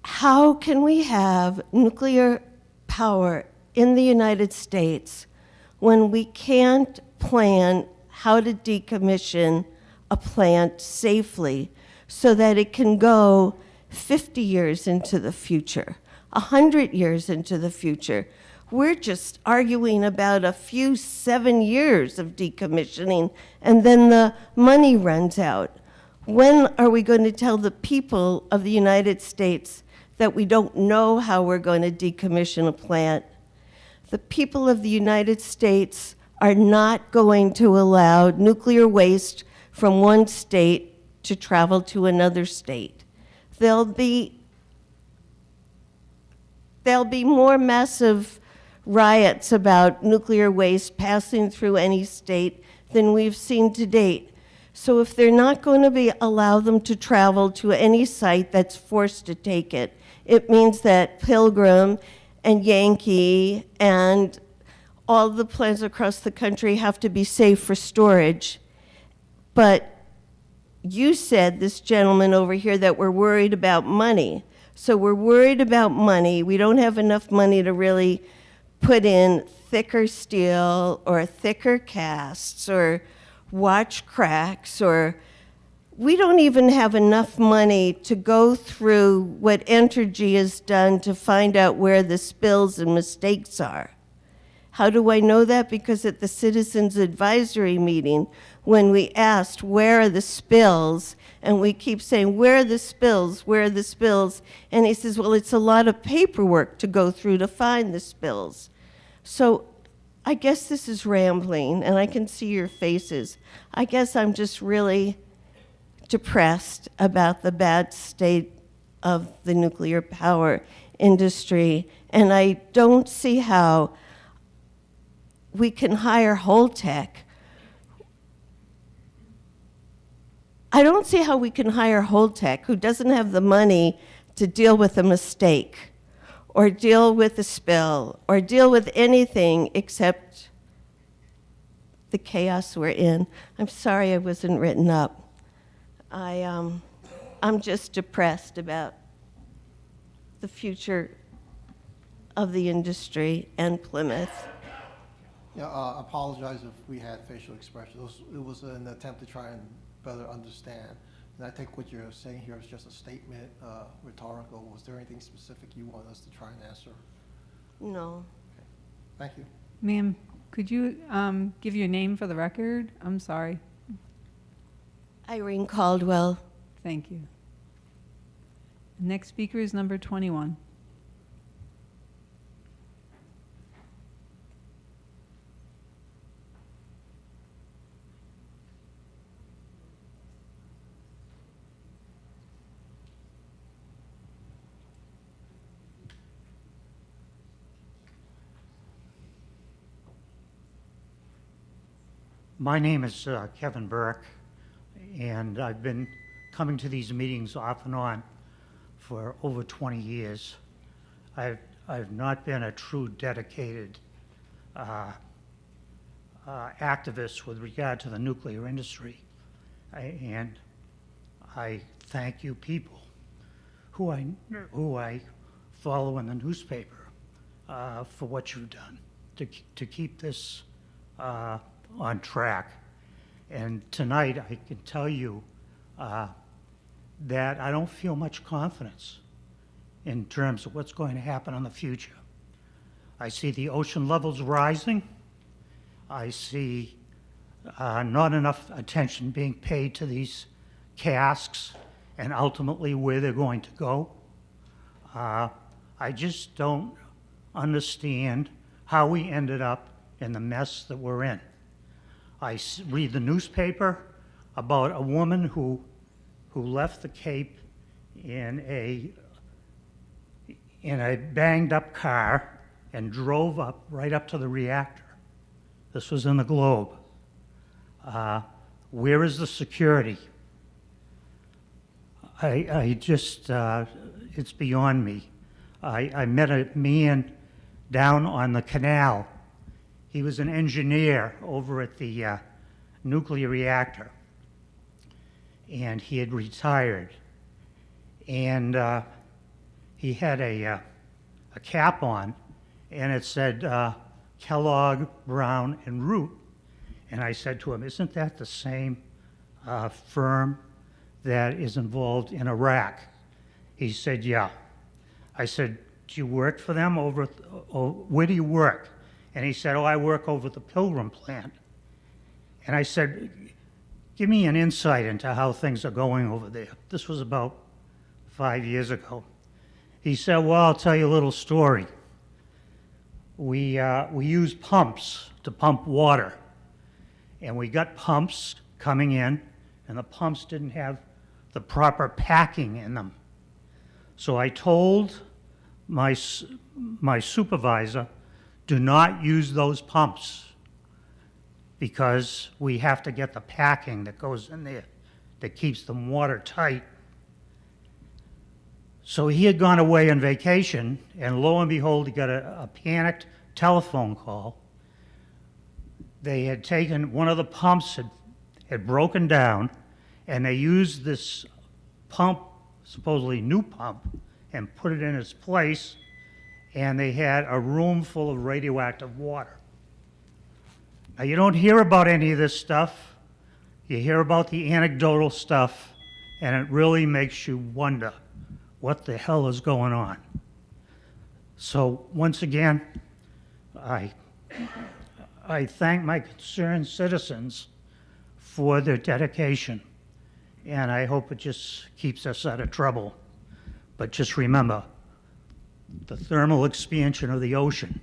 How can we have nuclear power in the United States when we can't plan how to decommission a plant safely so that it can go 50 years into the future, 100 years into the future? We're just arguing about a few 7 years of decommissioning, and then the money runs out. When are we going to tell the people of the United States that we don't know how we're going to decommission a plant? The people of the United States are not going to allow nuclear waste from one state to travel to another state. There'll be more massive riots about nuclear waste passing through any state than we've seen to date. So if they're not going to allow them to travel to any site that's forced to take it, it means that Pilgrim and Yankee and all the plants across the country have to be safe for storage. But you said, this gentleman over here, that we're worried about money. So we're worried about money. We don't have enough money to really put in thicker steel or thicker casts or watch cracks, or we don't even have enough money to go through what Entergy has done to find out where the spills and mistakes are. How do I know that? Because at the Citizens Advisory meeting, when we asked, where are the spills? And we keep saying, where are the spills? Where are the spills? And he says, well, it's a lot of paperwork to go through to find the spills. So I guess this is rambling, and I can see your faces. I guess I'm just really depressed about the bad state of the nuclear power industry, and I don't see how we can hire Holtec. I don't see how we can hire Holtec, who doesn't have the money to deal with a mistake or deal with a spill or deal with anything except the chaos we're in. I'm sorry I wasn't written up. I'm just depressed about the future of the industry and Plymouth. Yeah, I apologize if we had facial expressions. It was an attempt to try and better understand. And I think what you're saying here is just a statement, rhetorical. Was there anything specific you want us to try and answer? No. Okay. Thank you. Ma'am, could you give your name for the record? I'm sorry. Irene Caldwell. Thank you. Next speaker is number 21. My name is Kevin Burke, and I've been coming to these meetings off and on for over 20 years. I've not been a true dedicated activist with regard to the nuclear industry, and I thank you people who I follow in the newspaper for what you've done to keep this on track. And tonight I can tell you that I don't feel much confidence in terms of what's going to happen in the future. I see the ocean levels rising. I see not enough attention being paid to these casks and ultimately where they're going to go. I just don't understand how we ended up in the mess that we're in. I read the newspaper about a woman who left the Cape in a banged up car and drove up right up to the reactor. This was in the Globe. Where is the security? I just, it's beyond me. I met a man down on the canal. He was an engineer over at the nuclear reactor, and he had retired. And he had a cap on, and it said Kellogg, Brown, and Root. And I said to him, isn't that the same firm that is involved in Iraq? He said, yeah. I said, do you work for them over, where do you work? And he said, oh, I work over at the Pilgrim plant. And I said, give me an insight into how things are going over there. This was about 5 years ago. He said, well, I'll tell you a little story. We use pumps to pump water. And we got pumps coming in, and the pumps didn't have the proper packing in them. So I told my supervisor, do not use those pumps because we have to get the packing that goes in there that keeps them watertight. So he had gone away on vacation, and lo and behold, he got a panicked telephone call. They had taken, one of the pumps had broken down, and they used this pump, supposedly new pump, and put it in its place, and they had a room full of radioactive water. Now, you don't hear about any of this stuff You hear about the anecdotal stuff, and it really makes you wonder what the hell is going on. So once again, I thank my concerned citizens for their dedication, and I hope it just keeps us out of trouble. But just remember, the thermal expansion of the ocean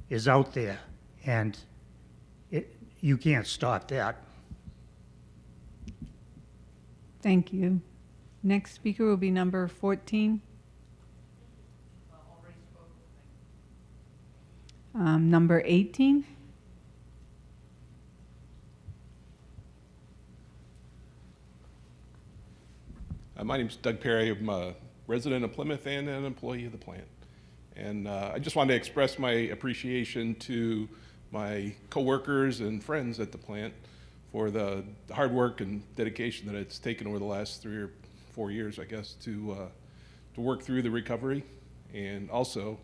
is out there, and you can't stop that. Thank you. Next speaker will be number 14. Number 18. My name's Doug Perry. I'm a resident of Plymouth and an employee of the plant. And I just wanted to express my appreciation to my coworkers and friends at the plant for the hard work and dedication that it's taken over the last 3 or 4 years, I guess, to work through the recovery, and also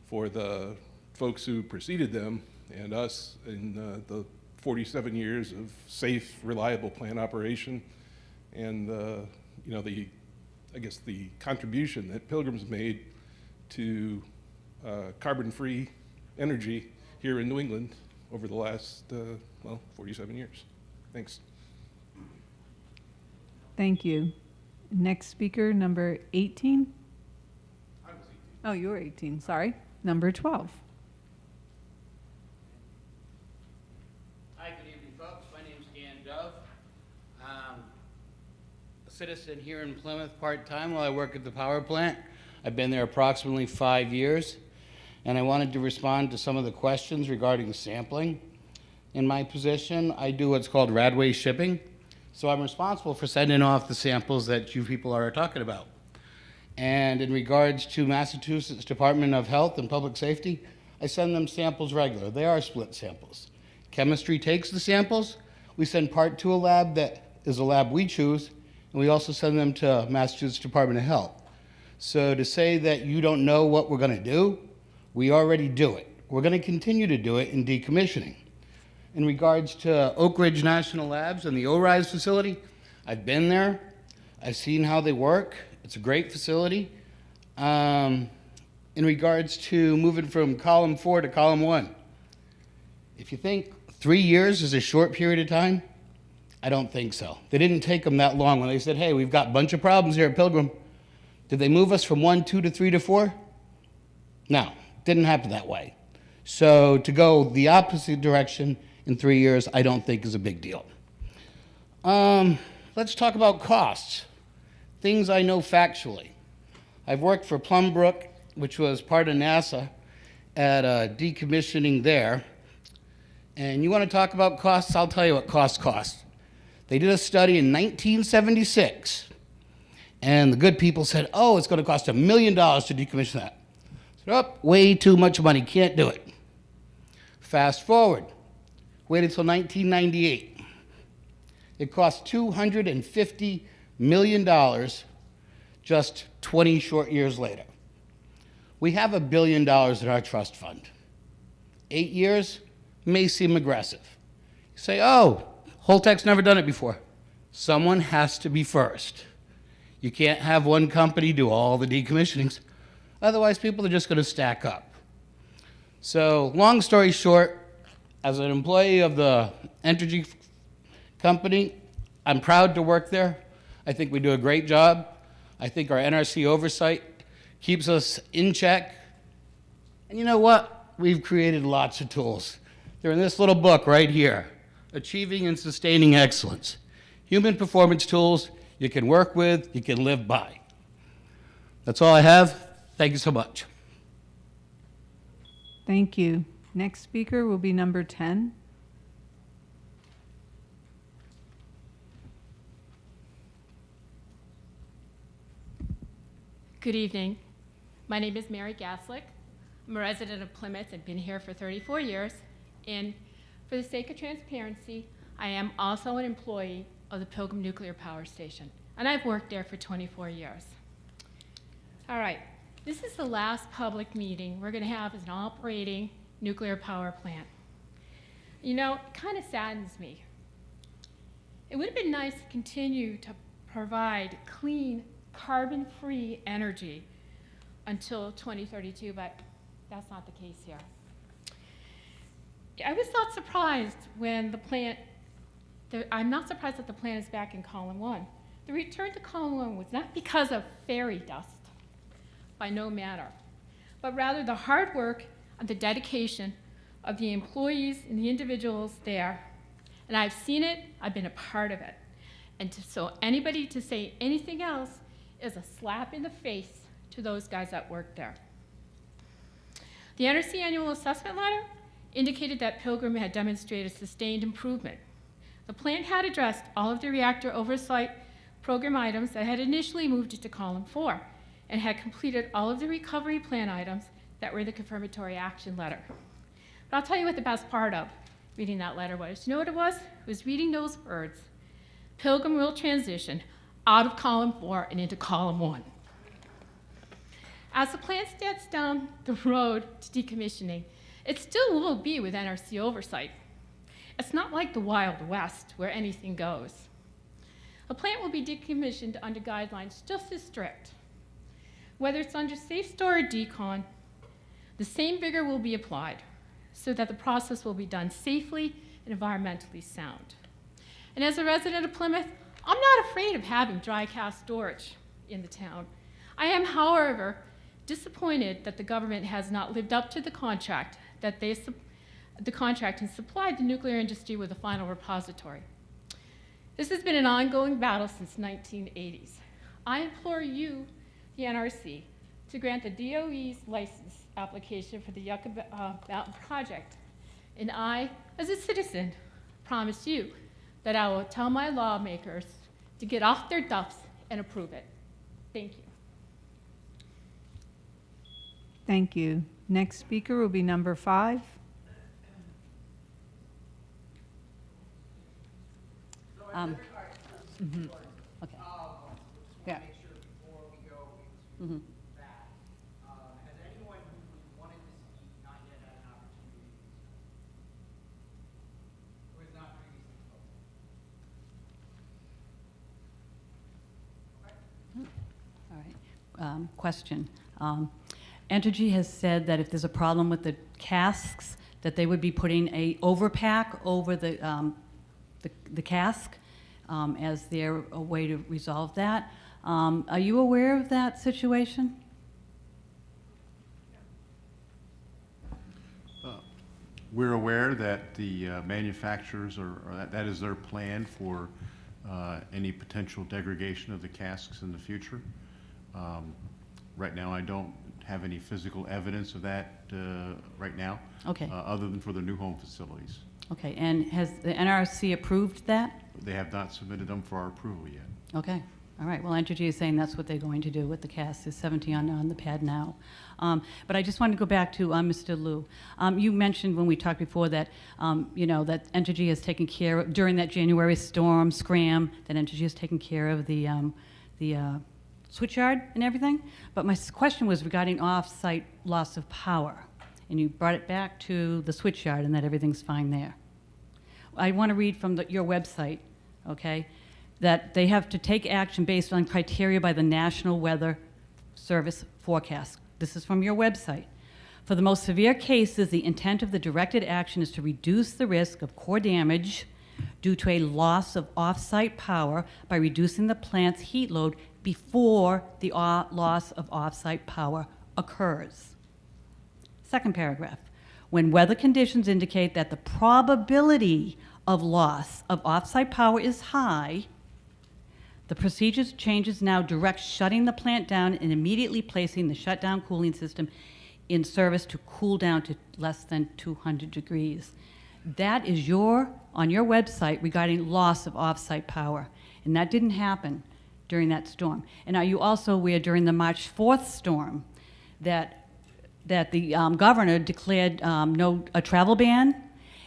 for the folks who preceded them and us in the 47 years of safe, reliable plant operation, and I guess the contribution that Pilgrim's made to carbon-free energy here in New England over the last 47 years. Thanks. Thank you. Next speaker, number 18. I was 18. Oh, you were 18, sorry. Number 12. Hi, good evening, folks. My name's Dan Dove. A citizen here in Plymouth part-time while I work at the power plant. I've been there approximately 5 years, and I wanted to respond to some of the questions regarding sampling. In my position, I do what's called radway shipping, so I'm responsible for sending off the samples that you people are talking about. And in regards to Massachusetts Department of Health and Public Safety, I send them samples regular. They are split samples. Chemistry takes the samples. We send part to a lab that is a lab we choose, and we also send them to Massachusetts Department of Health. So to say that you don't know what we're going to do, we already do it. We're going to continue to do it in decommissioning. In regards to Oak Ridge National Labs and the ORISE facility, I've been there. I've seen how they work. It's a great facility. In regards to moving from column 4 to column 1, if you think 3 years is a short period of time, I don't think so. They didn't take them that long when they said, hey, we've got a bunch of problems here at Pilgrim. Did they move us from 1, 2 to 3 to 4? No, didn't happen that way. So to go the opposite direction in 3 years, I don't think is a big deal. Let's talk about costs. Things I know factually. I've worked for Plumbrook, which was part of NASA, at decommissioning there. And you want to talk about costs? I'll tell you what costs cost. They did a study in 1976, and the good people said, oh, it's going to cost $1 million to decommission that. I said, oh, way too much money, can't do it. Fast forward, wait until 1998. It cost $250 million just 20 short years later. We have $1 billion in our trust fund. 8 years may seem aggressive. You say, oh, Holtec's never done it before. Someone has to be first. You can't have one company do all the decommissionings. Otherwise, people are just going to stack up. So, long story short, as an employee of the Entergy company, I'm proud to work there. I think we do a great job. I think our NRC oversight keeps us in check. And you know what? We've created lots of tools. They're in this little book right here, Achieving and Sustaining Excellence. Human performance tools you can work with, you can live by. That's all I have. Thank you so much. Thank you. Next speaker will be number 10. Good evening. My name is Mary Gaslick. I'm a resident of Plymouth and been here for 34 years. And for the sake of transparency, I am also an employee of the Pilgrim Nuclear Power Station, and I've worked there for 24 years. All right, this is the last public meeting we're going to have as an operating nuclear power plant. You know, it kind of saddens me. It would have been nice to continue to provide clean, carbon-free energy until 2032, but that's not the case here. I was not surprised when the plant, I'm not surprised that the plant is back in column 1. The return to column 1 was not because of fairy dust, by no manner, but rather the hard work and the dedication of the employees and the individuals there. And I've seen it, I've been a part of it. And so anybody to say anything else is a slap in the face to those guys that work there. The NRC annual assessment letter indicated that Pilgrim had demonstrated sustained improvement. The plant had addressed all of the reactor oversight program items that had initially moved into column 4 and had completed all of the recovery plan items that were in the confirmatory action letter. But I'll tell you what the best part of reading that letter was. You know what it was? It was reading those words. Pilgrim will transition out of column 4 and into column 1. As the plant stands down the road to decommissioning, it still will be with NRC oversight. It's not like the Wild West where anything goes. The plant will be decommissioned under guidelines just as strict. Whether it's under safe store or decon, the same vigor will be applied so that the process will be done safely and environmentally sound. And as a resident of Plymouth, I'm not afraid of having dry cask storage in the town. I am, however, disappointed that the government has not lived up to the contract that and supplied the nuclear industry with a final repository. This has been an ongoing battle since the 1980s. I implore you, the NRC, to grant the DOE's license application for the Yucca Mountain project. And I, as a citizen, promise you that I will tell my lawmakers to get off their duffs and approve it. Thank you. Thank you. Next speaker will be number 5. Okay. Yeah. Mm-hmm. All right. Question. Entergy has said that if there's a problem with the casks, that they would be putting a overpack over the cask as their way to resolve that. Are you aware of that situation? We're aware that the manufacturers that is their plan for any potential degradation of the casks in the future. Right now, I don't have any physical evidence of that right now. Okay. Other than for the new home facilities. Okay, and has the NRC approved that? They have not submitted them for our approval yet. Okay, all right. Well, Entergy is saying that's what they're going to do with the cast. There's 70 on the pad now. But I just wanted to go back to Mr. Liu. You mentioned when we talked before that, you know, that Entergy has taken care of, during that January storm, scram, that Entergy has taken care of the switchyard and everything. But my question was regarding off-site loss of power. And you brought it back to the switchyard and that everything's fine there. I want to read from your website, okay, that they have to take action based on criteria by the National Weather Service forecast. This is from your website. For the most severe cases, the intent of the directed action is to reduce the risk of core damage due to a loss of off-site power by reducing the plant's heat load before the loss of off-site power occurs. Second paragraph. When weather conditions indicate that the probability of loss of off-site power is high, the procedure changes now direct shutting the plant down and immediately placing the shutdown cooling system in service to cool down to less than 200 degrees. That is on your website regarding loss of off-site power, and that didn't happen during that storm. And are you also aware during the March 4th storm that the governor declared a travel ban,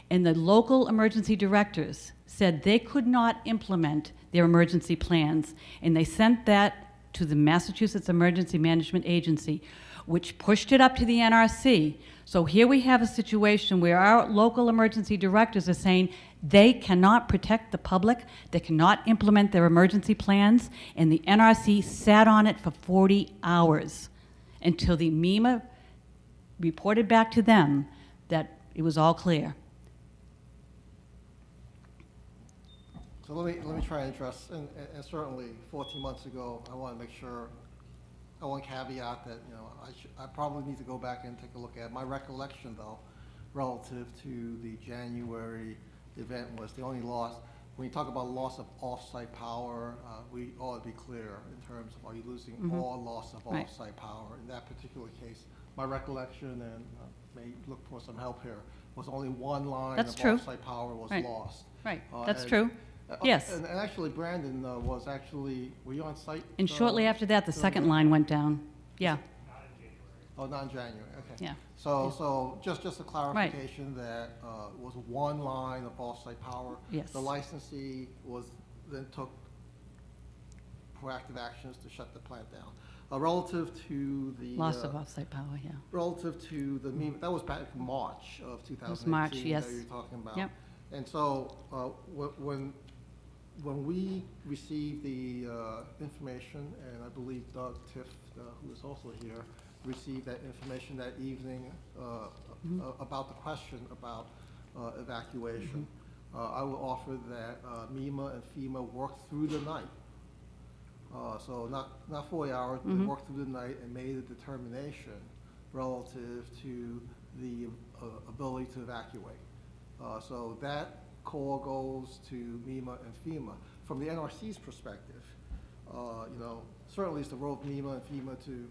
and the local emergency directors said they could not implement their emergency plans, and they sent that to the Massachusetts Emergency Management Agency, which pushed it up to the NRC. So here we have a situation where our local emergency directors are saying they cannot protect the public, they cannot implement their emergency plans, and the NRC sat on it for 40 hours until the MEMA reported back to them that it was all clear. So let me try and address, and certainly 14 months ago, I want to make sure, I want to caveat that, you know, I probably need to go back and take a look at my recollection, though, relative to the January event was the only loss. When you talk about loss of off-site power, we ought to be clear in terms of, are you losing all loss of Right. off-site power? In that particular case, my recollection, and may look for some help here, was only one line That's of true. off-site power was Right. lost. Right, that's And- true. Yes. And actually, Brandon was actually, were you on site? And shortly after that, the during second the- line went down. Yeah. Oh, not in January, okay. Yeah. So just a clarification that was one line of off-site power. Yes. The licensee then took proactive actions to shut the plant down. Relative to the. Loss of off-site power, yeah. Relative to the, that was back in March of 2018. March, yes. That you're talking about. Yep. And so when we received the information, and I believe Doug Tiff, who is also here, received that information that evening about the question about evacuation, I will offer that MEMA and FEMA worked through the night. So not 40 hours, but they worked through the night and made a determination relative to the ability to evacuate. So that call goes to MEMA and FEMA. From the NRC's perspective, you know, certainly it's the role of MEMA and FEMA to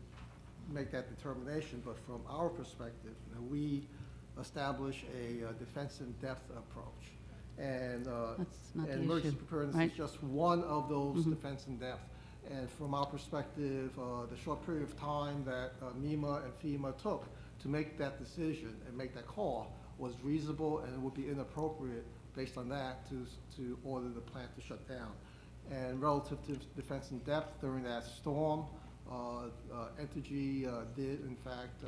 make that determination, but from our perspective, you know, we establish a defense in depth approach. And, That's not the emergency issue, preparedness right? is just one of those defense in depth. And from our perspective, the short period of time that MEMA and FEMA took to make that decision and make that call was reasonable, and it would be inappropriate based on that to order the plant to shut down. And relative to defense in depth during that storm, Entergy did in fact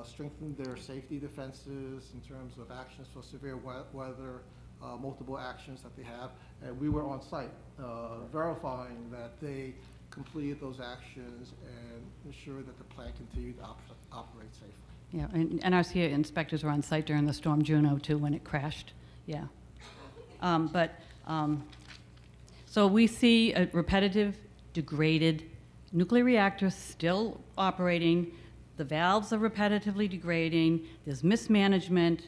strengthen their safety defenses in terms of actions for severe weather, multiple actions that they have, and we were on site verifying that they completed those actions and ensured that the plant continued to operate safely. Yeah, and NRC inspectors were on site during the Storm Juno too when it crashed, yeah. So we see a repetitive, degraded nuclear reactor still operating, the valves are repetitively degrading, there's mismanagement,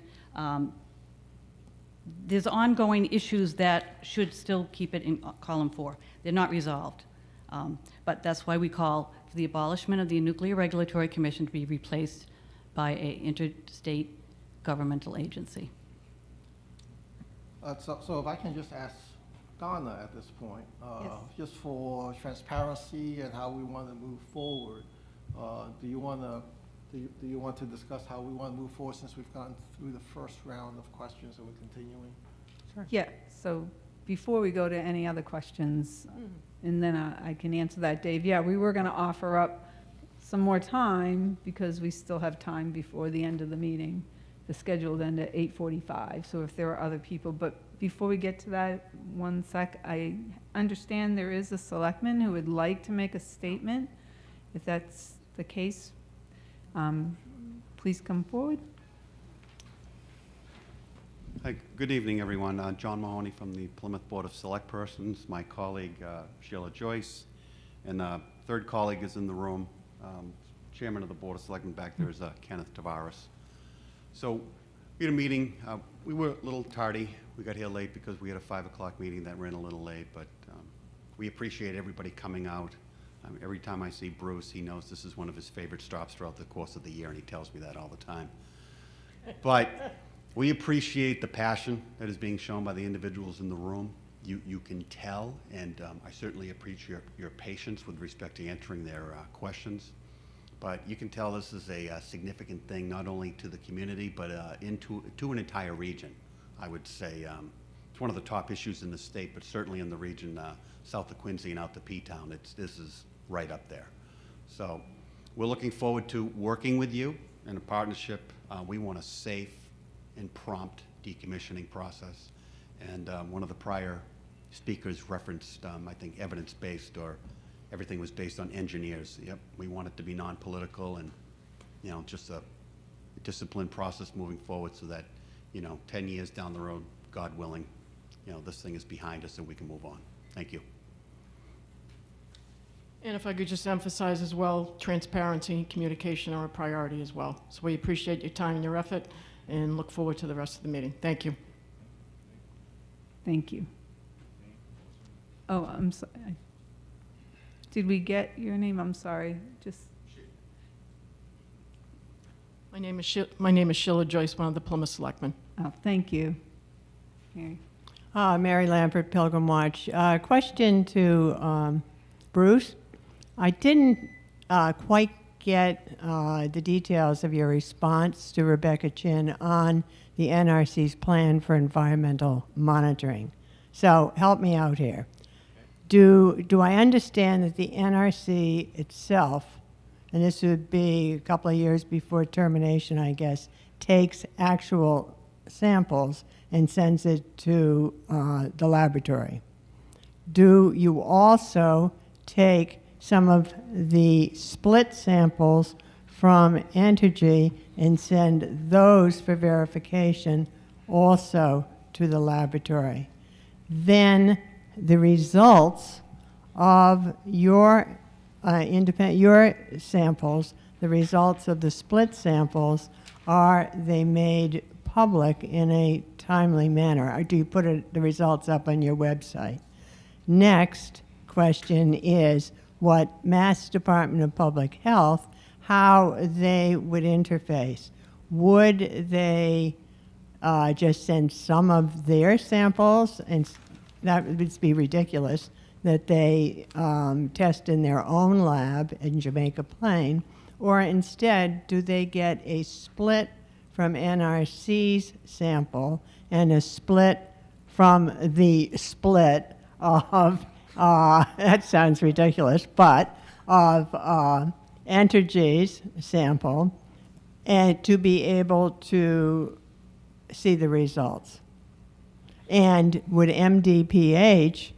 there's ongoing issues that should still keep it in column 4. They're not resolved. But that's why we call for the abolishment of the Nuclear Regulatory Commission to be replaced by an interstate governmental agency. So if I can just ask Donna at this point, just for transparency and how we want to move forward, do you want to discuss how we want to move forward since we've gone through the first round of questions and we're continuing? Sure. Yeah, so before we go to any other questions, and then I can answer that, Dave, yeah, we were going to offer up some more time because we still have time before the end of the meeting. The scheduled end at 8:45, so if there are other people. But before we get to that, one sec, I understand there is a selectman who would like to make a statement. If that's the case, please come forward. Hi, good evening, everyone. John Mahoney from the Plymouth Board of Select Persons. My colleague, Sheila Joyce, and the third colleague is in the room. Chairman of the Board of Selectmen back there is Kenneth Tavares. So we had a meeting. We were a little tardy. We got here late because we had a 5 o'clock meeting that ran a little late, but we appreciate everybody coming out. Every time I see Bruce, he knows this is one of his favorite stops throughout the course of the year, and he tells me that all the time. But we appreciate the passion that is being shown by the individuals in the room. You can tell, and I certainly appreciate your patience with respect to answering their questions. But you can tell this is a significant thing, not only to the community, but to an entire region. I would say it's one of the top issues in the state, but certainly in the region south of Quincy and out to P-Town, this is right up there. So we're looking forward to working with you in a partnership. We want a safe and prompt decommissioning process. And one of the prior speakers referenced, I think, evidence-based, or everything was based on engineers. Yep, we want it to be non-political and, you know, just a disciplined process moving forward so that, you know, 10 years down the road, God willing, you know, this thing is behind us and we can move on. Thank you. And if I could just emphasize as well, transparency and communication are a priority as well. So we appreciate your time and your effort and look forward to the rest of the meeting. Thank you. Thank you. Oh, I'm sorry. Did we get your name? I'm sorry. Just. My name is Sheila Joyce, one of the Plymouth Selectmen. Oh, thank you. Mary. Mary Lampert, Pilgrim Watch. Question to Bruce. I didn't quite get the details of your response to Rebecca Chin on the NRC's plan for environmental monitoring. So help me out here. Do I understand that the NRC itself, and this would be a couple of years before termination, I guess, takes actual samples and sends it to the laboratory? Do you also take some of the split samples from Entergy and send those for verification also to the laboratory? Then the results of your your samples, the results of the split samples, are they made public in a timely manner? Or do you put the results up on your website? Next question is what Mass Department of Public Health, how they would interface. Would they just send some of their samples, and that would be ridiculous, that they test in their own lab in Jamaica Plain, or instead do they get a split from NRC's sample and a split from the split of, that sounds ridiculous, but of Entergy's sample, and to be able to see the results? And would MDPH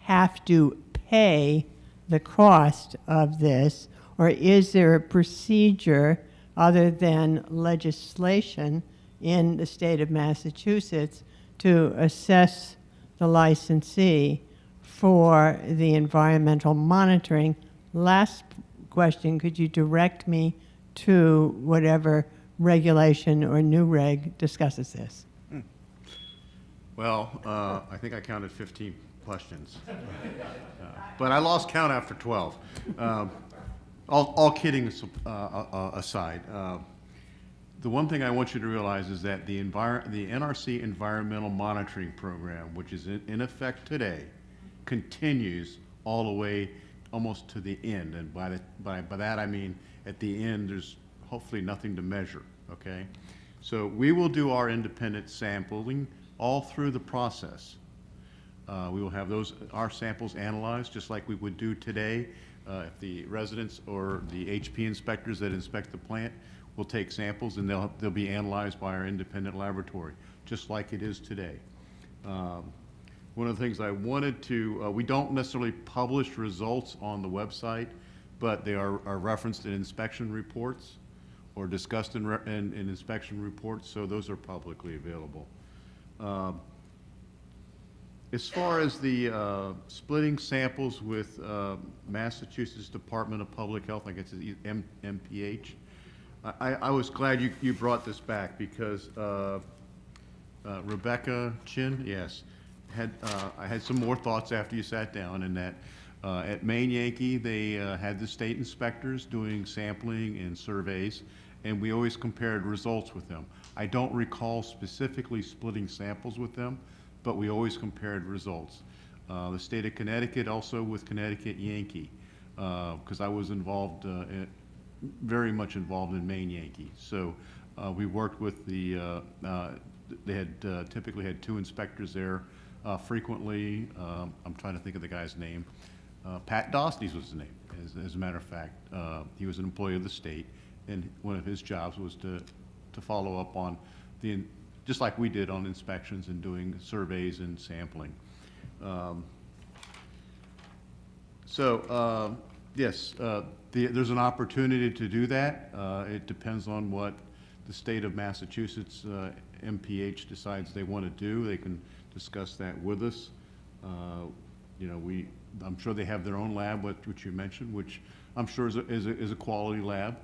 have to pay the cost of this, or is there a procedure other than legislation in the state of Massachusetts to assess the licensee for the environmental monitoring? Last question, could you direct me to whatever regulation or new reg discusses this? Well, I think I counted 15 questions, but I lost count after 12. All kidding aside, the one thing I want you to realize is that the NRC Environmental Monitoring Program, which is in effect today, continues all the way almost to the end. And by that I mean at the end there's hopefully nothing to measure, okay? So we will do our independent sampling all through the process. We will have our samples analyzed just like we would do today. If the residents or the HP inspectors that inspect the plant will take samples and they'll be analyzed by our independent laboratory, just like it is today. One of the things I wanted to, we don't necessarily publish results on the website, but they are referenced in inspection reports or discussed in inspection reports, so those are publicly available. As far as the splitting samples with Massachusetts Department of Public Health, I guess it's MPH, I was glad you brought this back because Rebecca Chin, yes, I had some more thoughts after you sat down, in that at Maine Yankee they had the state inspectors doing sampling and surveys, and we always compared results with them. I don't recall specifically splitting samples with them, but we always compared results. The state of Connecticut also with Connecticut Yankee, because I was involved, very much involved in Maine Yankee. So we worked with they had typically had 2 inspectors there frequently. I'm trying to think of the guy's name. Pat Dostey's was his name, as a matter of fact. He was an employee of the state, and one of his jobs was to follow up on just like we did on inspections and doing surveys and sampling. Yes, there's an opportunity to do that. It depends on what the state of Massachusetts MPH decides they want to do. They can discuss that with us. I'm sure they have their own lab, which you mentioned, which I'm sure is a quality lab.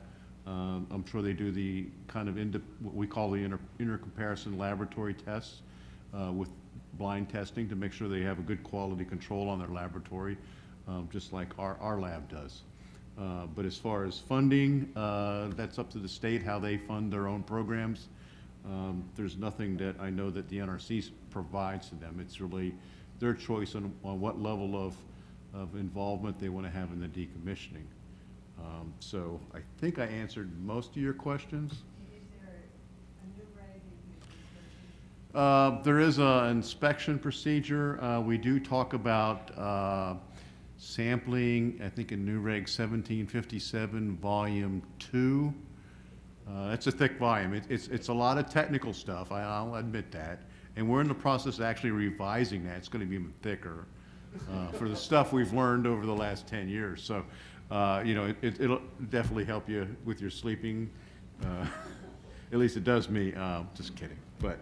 I'm sure they do the kind of what we call the inter-comparison laboratory tests with blind testing to make sure they have a good quality control on their laboratory, just like our lab does. But as far as funding, that's up to the state how they fund their own programs. There's nothing that I know that the NRC provides to them. It's really their choice on what level of involvement they want to have in the decommissioning. So I think I answered most of your questions. Is there a new reg? There is an inspection procedure. We do talk about sampling, I think in New Reg 1757, Volume 2. It's a thick volume. It's a lot of technical stuff, I'll admit that. And we're in the process of actually revising that. It's going to be even thicker for the stuff we've learned over the last 10 years. So, it'll definitely help you with your sleeping. At least it does me. Just kidding. But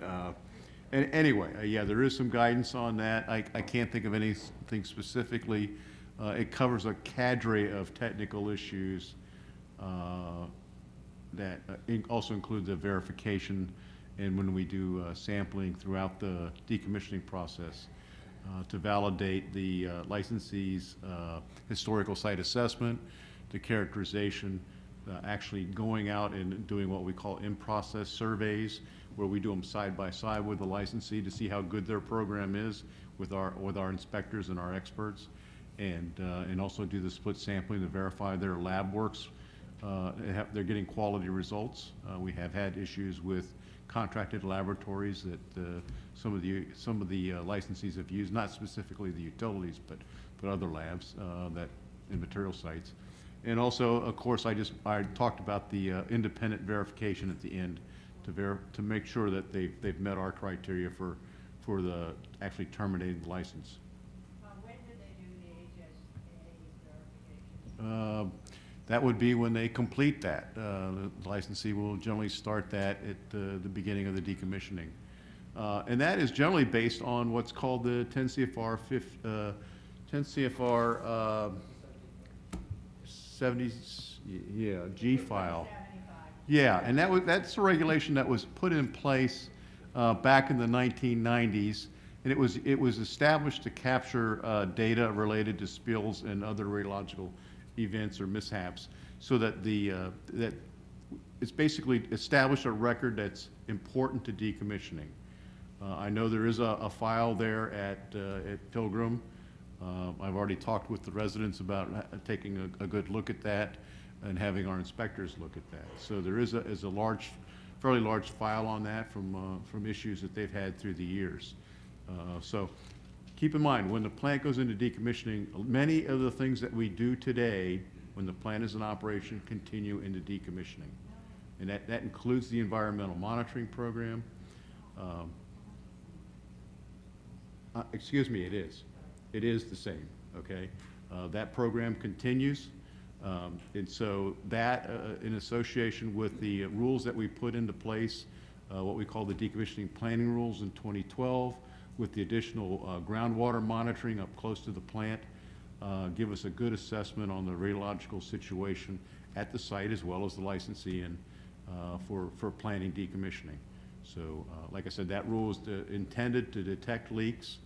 anyway, yeah, there is some guidance on that. I can't think of anything specifically. It covers a cadre of technical issues that also include the verification and when we do sampling throughout the decommissioning process to validate the licensee's historical site assessment, the characterization, actually going out and doing what we call in-process surveys, where we do them side by side with the licensee to see how good their program is with our inspectors and our experts, and also do the split sampling to verify their lab works. They're getting quality results. We have had issues with contracted laboratories that some of the licensees have used, not specifically the utilities, but other labs that in material sites. And also, of course, I talked about the independent verification at the end to make sure that they've met our criteria for the actually terminating the license. When do they do the HSA verification? That would be when they complete that. The licensee will generally start that at the beginning of the decommissioning. And that is generally based on what's called the 10 CFR 70, G file. Yeah, and that's a regulation that was put in place back in the 1990s, and it was established to capture data related to spills and other radiological events or mishaps, so that that it's basically established a record that's important to decommissioning. I know there is a file there at Pilgrim. I've already talked with the residents about taking a good look at that and having our inspectors look at that. So there is a fairly large file on that from issues that they've had through the years. So keep in mind, when the plant goes into decommissioning, many of the things that we do today, when the plant is in operation, continue into decommissioning. And that includes the environmental monitoring program. Excuse me, it is. It is the same, okay? That program continues. And so that, in association with the rules that we put into place, what we call the decommissioning planning rules in 2012, with the additional groundwater monitoring up close to the plant, give us a good assessment on the radiological situation at the site as well as the licensee and for planning decommissioning. So like I said, that rule is intended to detect leaks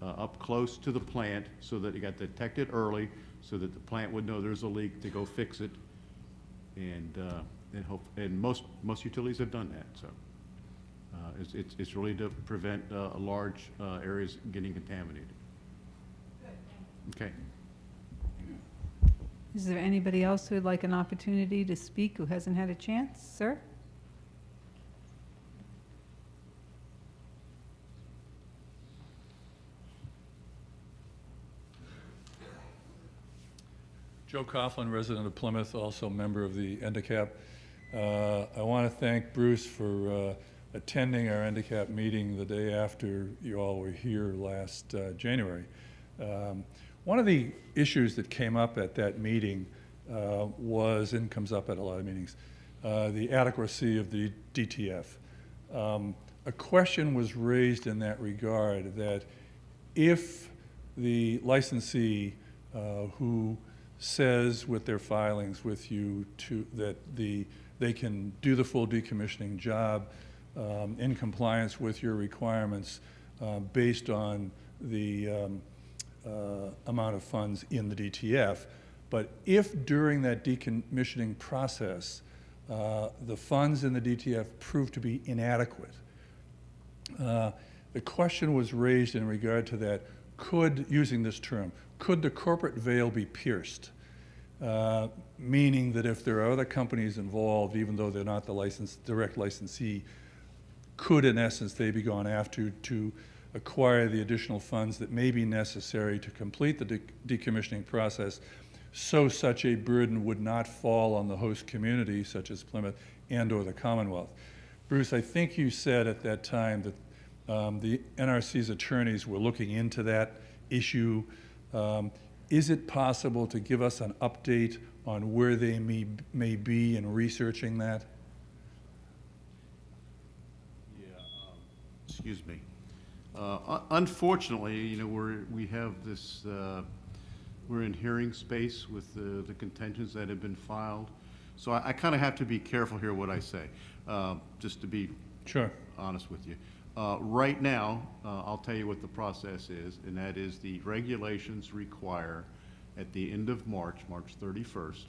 up close to the plant so that it got detected early so that the plant would know there's a leak to go fix it. And most utilities have done that. So it's really to prevent large areas getting contaminated. Okay. Is there anybody else who would like an opportunity to speak who hasn't had a chance? Sir? Joe Coughlin, resident of Plymouth, also member of the NDCAP. I want to thank Bruce for attending our NDCAP meeting the day after you all were here last January. One of the issues that came up at that meeting was, and comes up at a lot of meetings, the adequacy of the DTF. A question was raised in that regard that if the licensee who says with their filings with you that they can do the full decommissioning job in compliance with your requirements based on the amount of funds in the DTF, but if during that decommissioning process the funds in the DTF prove to be inadequate, the question was raised in regard to that, using this term, could the corporate veil be pierced? Meaning that if there are other companies involved, even though they're not the direct licensee, could in essence they be gone after to acquire the additional funds that may be necessary to complete the decommissioning process, so such a burden would not fall on the host community, such as Plymouth and or the Commonwealth. Bruce, I think you said at that time that the NRC's attorneys were looking into that issue. Is it possible to give us an update on where they may be in researching that? Yeah, excuse me. Unfortunately, you know, we have this, we're in hearing space with the contentions that have been filed. So I kind of have to be careful here what I say, just to be honest with you. Right now, I'll tell you what the process is, and that is the regulations require at the end of March 31st,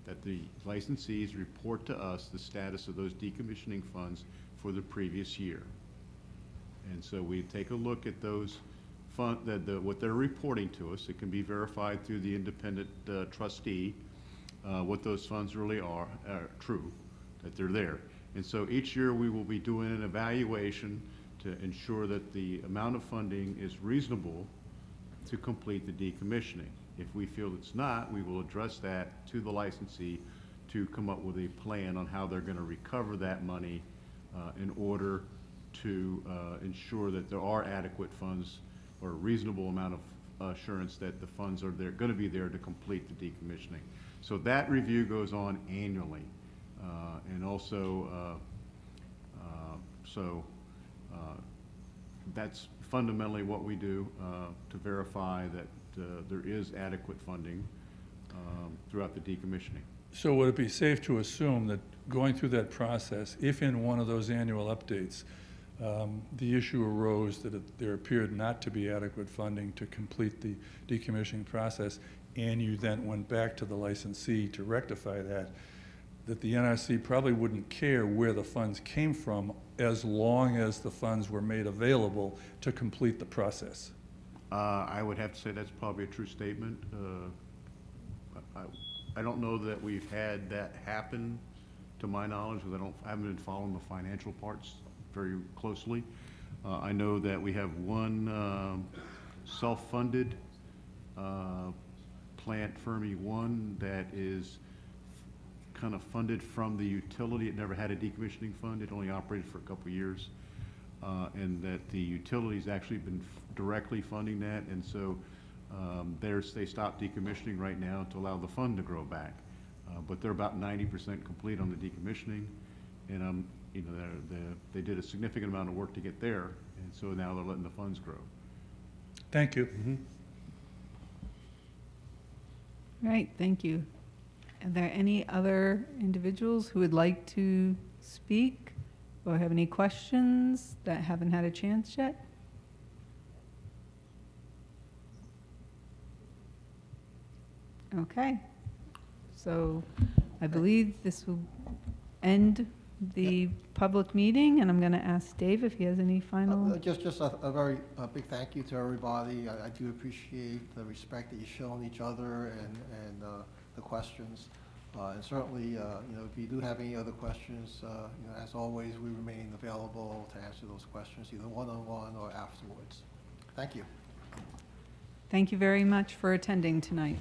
that the licensees report to us the status of those decommissioning funds for the previous year. And so we take a look at those funds, what they're reporting to us. It can be verified through the independent trustee, what those funds really are true, that they're there. And so each year we will be doing an evaluation to ensure that the amount of funding is reasonable to complete the decommissioning. If we feel it's not, we will address that to the licensee to come up with a plan on how they're going to recover that money in order to ensure that there are adequate funds or a reasonable amount of assurance that the funds are there, going to be there to complete the decommissioning. So that review goes on annually. And also, that's fundamentally what we do to verify that there is adequate funding throughout the decommissioning. So would it be safe to assume that going through that process, if in one of those annual updates, the issue arose that there appeared not to be adequate funding to complete the decommissioning process, and you then went back to the licensee to rectify that, that the NRC probably wouldn't care where the funds came from as long as the funds were made available to complete the process? I would have to say that's probably a true statement. I don't know that we've had that happen to my knowledge, because I haven't been following the financial parts very closely. I know that we have one self-funded plant, Fermi 1, that is kind of funded from the utility. It never had a decommissioning fund. It only operated for a couple of years. And that the utility's actually been directly funding that, and so they stopped decommissioning right now to allow the fund to grow back. But they're about 90% complete on the decommissioning, and you know, they did a significant amount of work to get there, and so now they're letting the funds grow. Thank you. Mm-hmm. Right, thank you. Are there any other individuals who would like to speak or have any questions that haven't had a chance yet? Okay, so I believe this will end the public meeting, and I'm going to ask Dave if he has any final. Just a very big thank you to everybody. I do appreciate the respect that you show on each other and the questions. And certainly, you know, if you do have any other questions, you know, as always, we remain available to answer those questions either one-on-one or afterwards. Thank you. Thank you very much for attending tonight.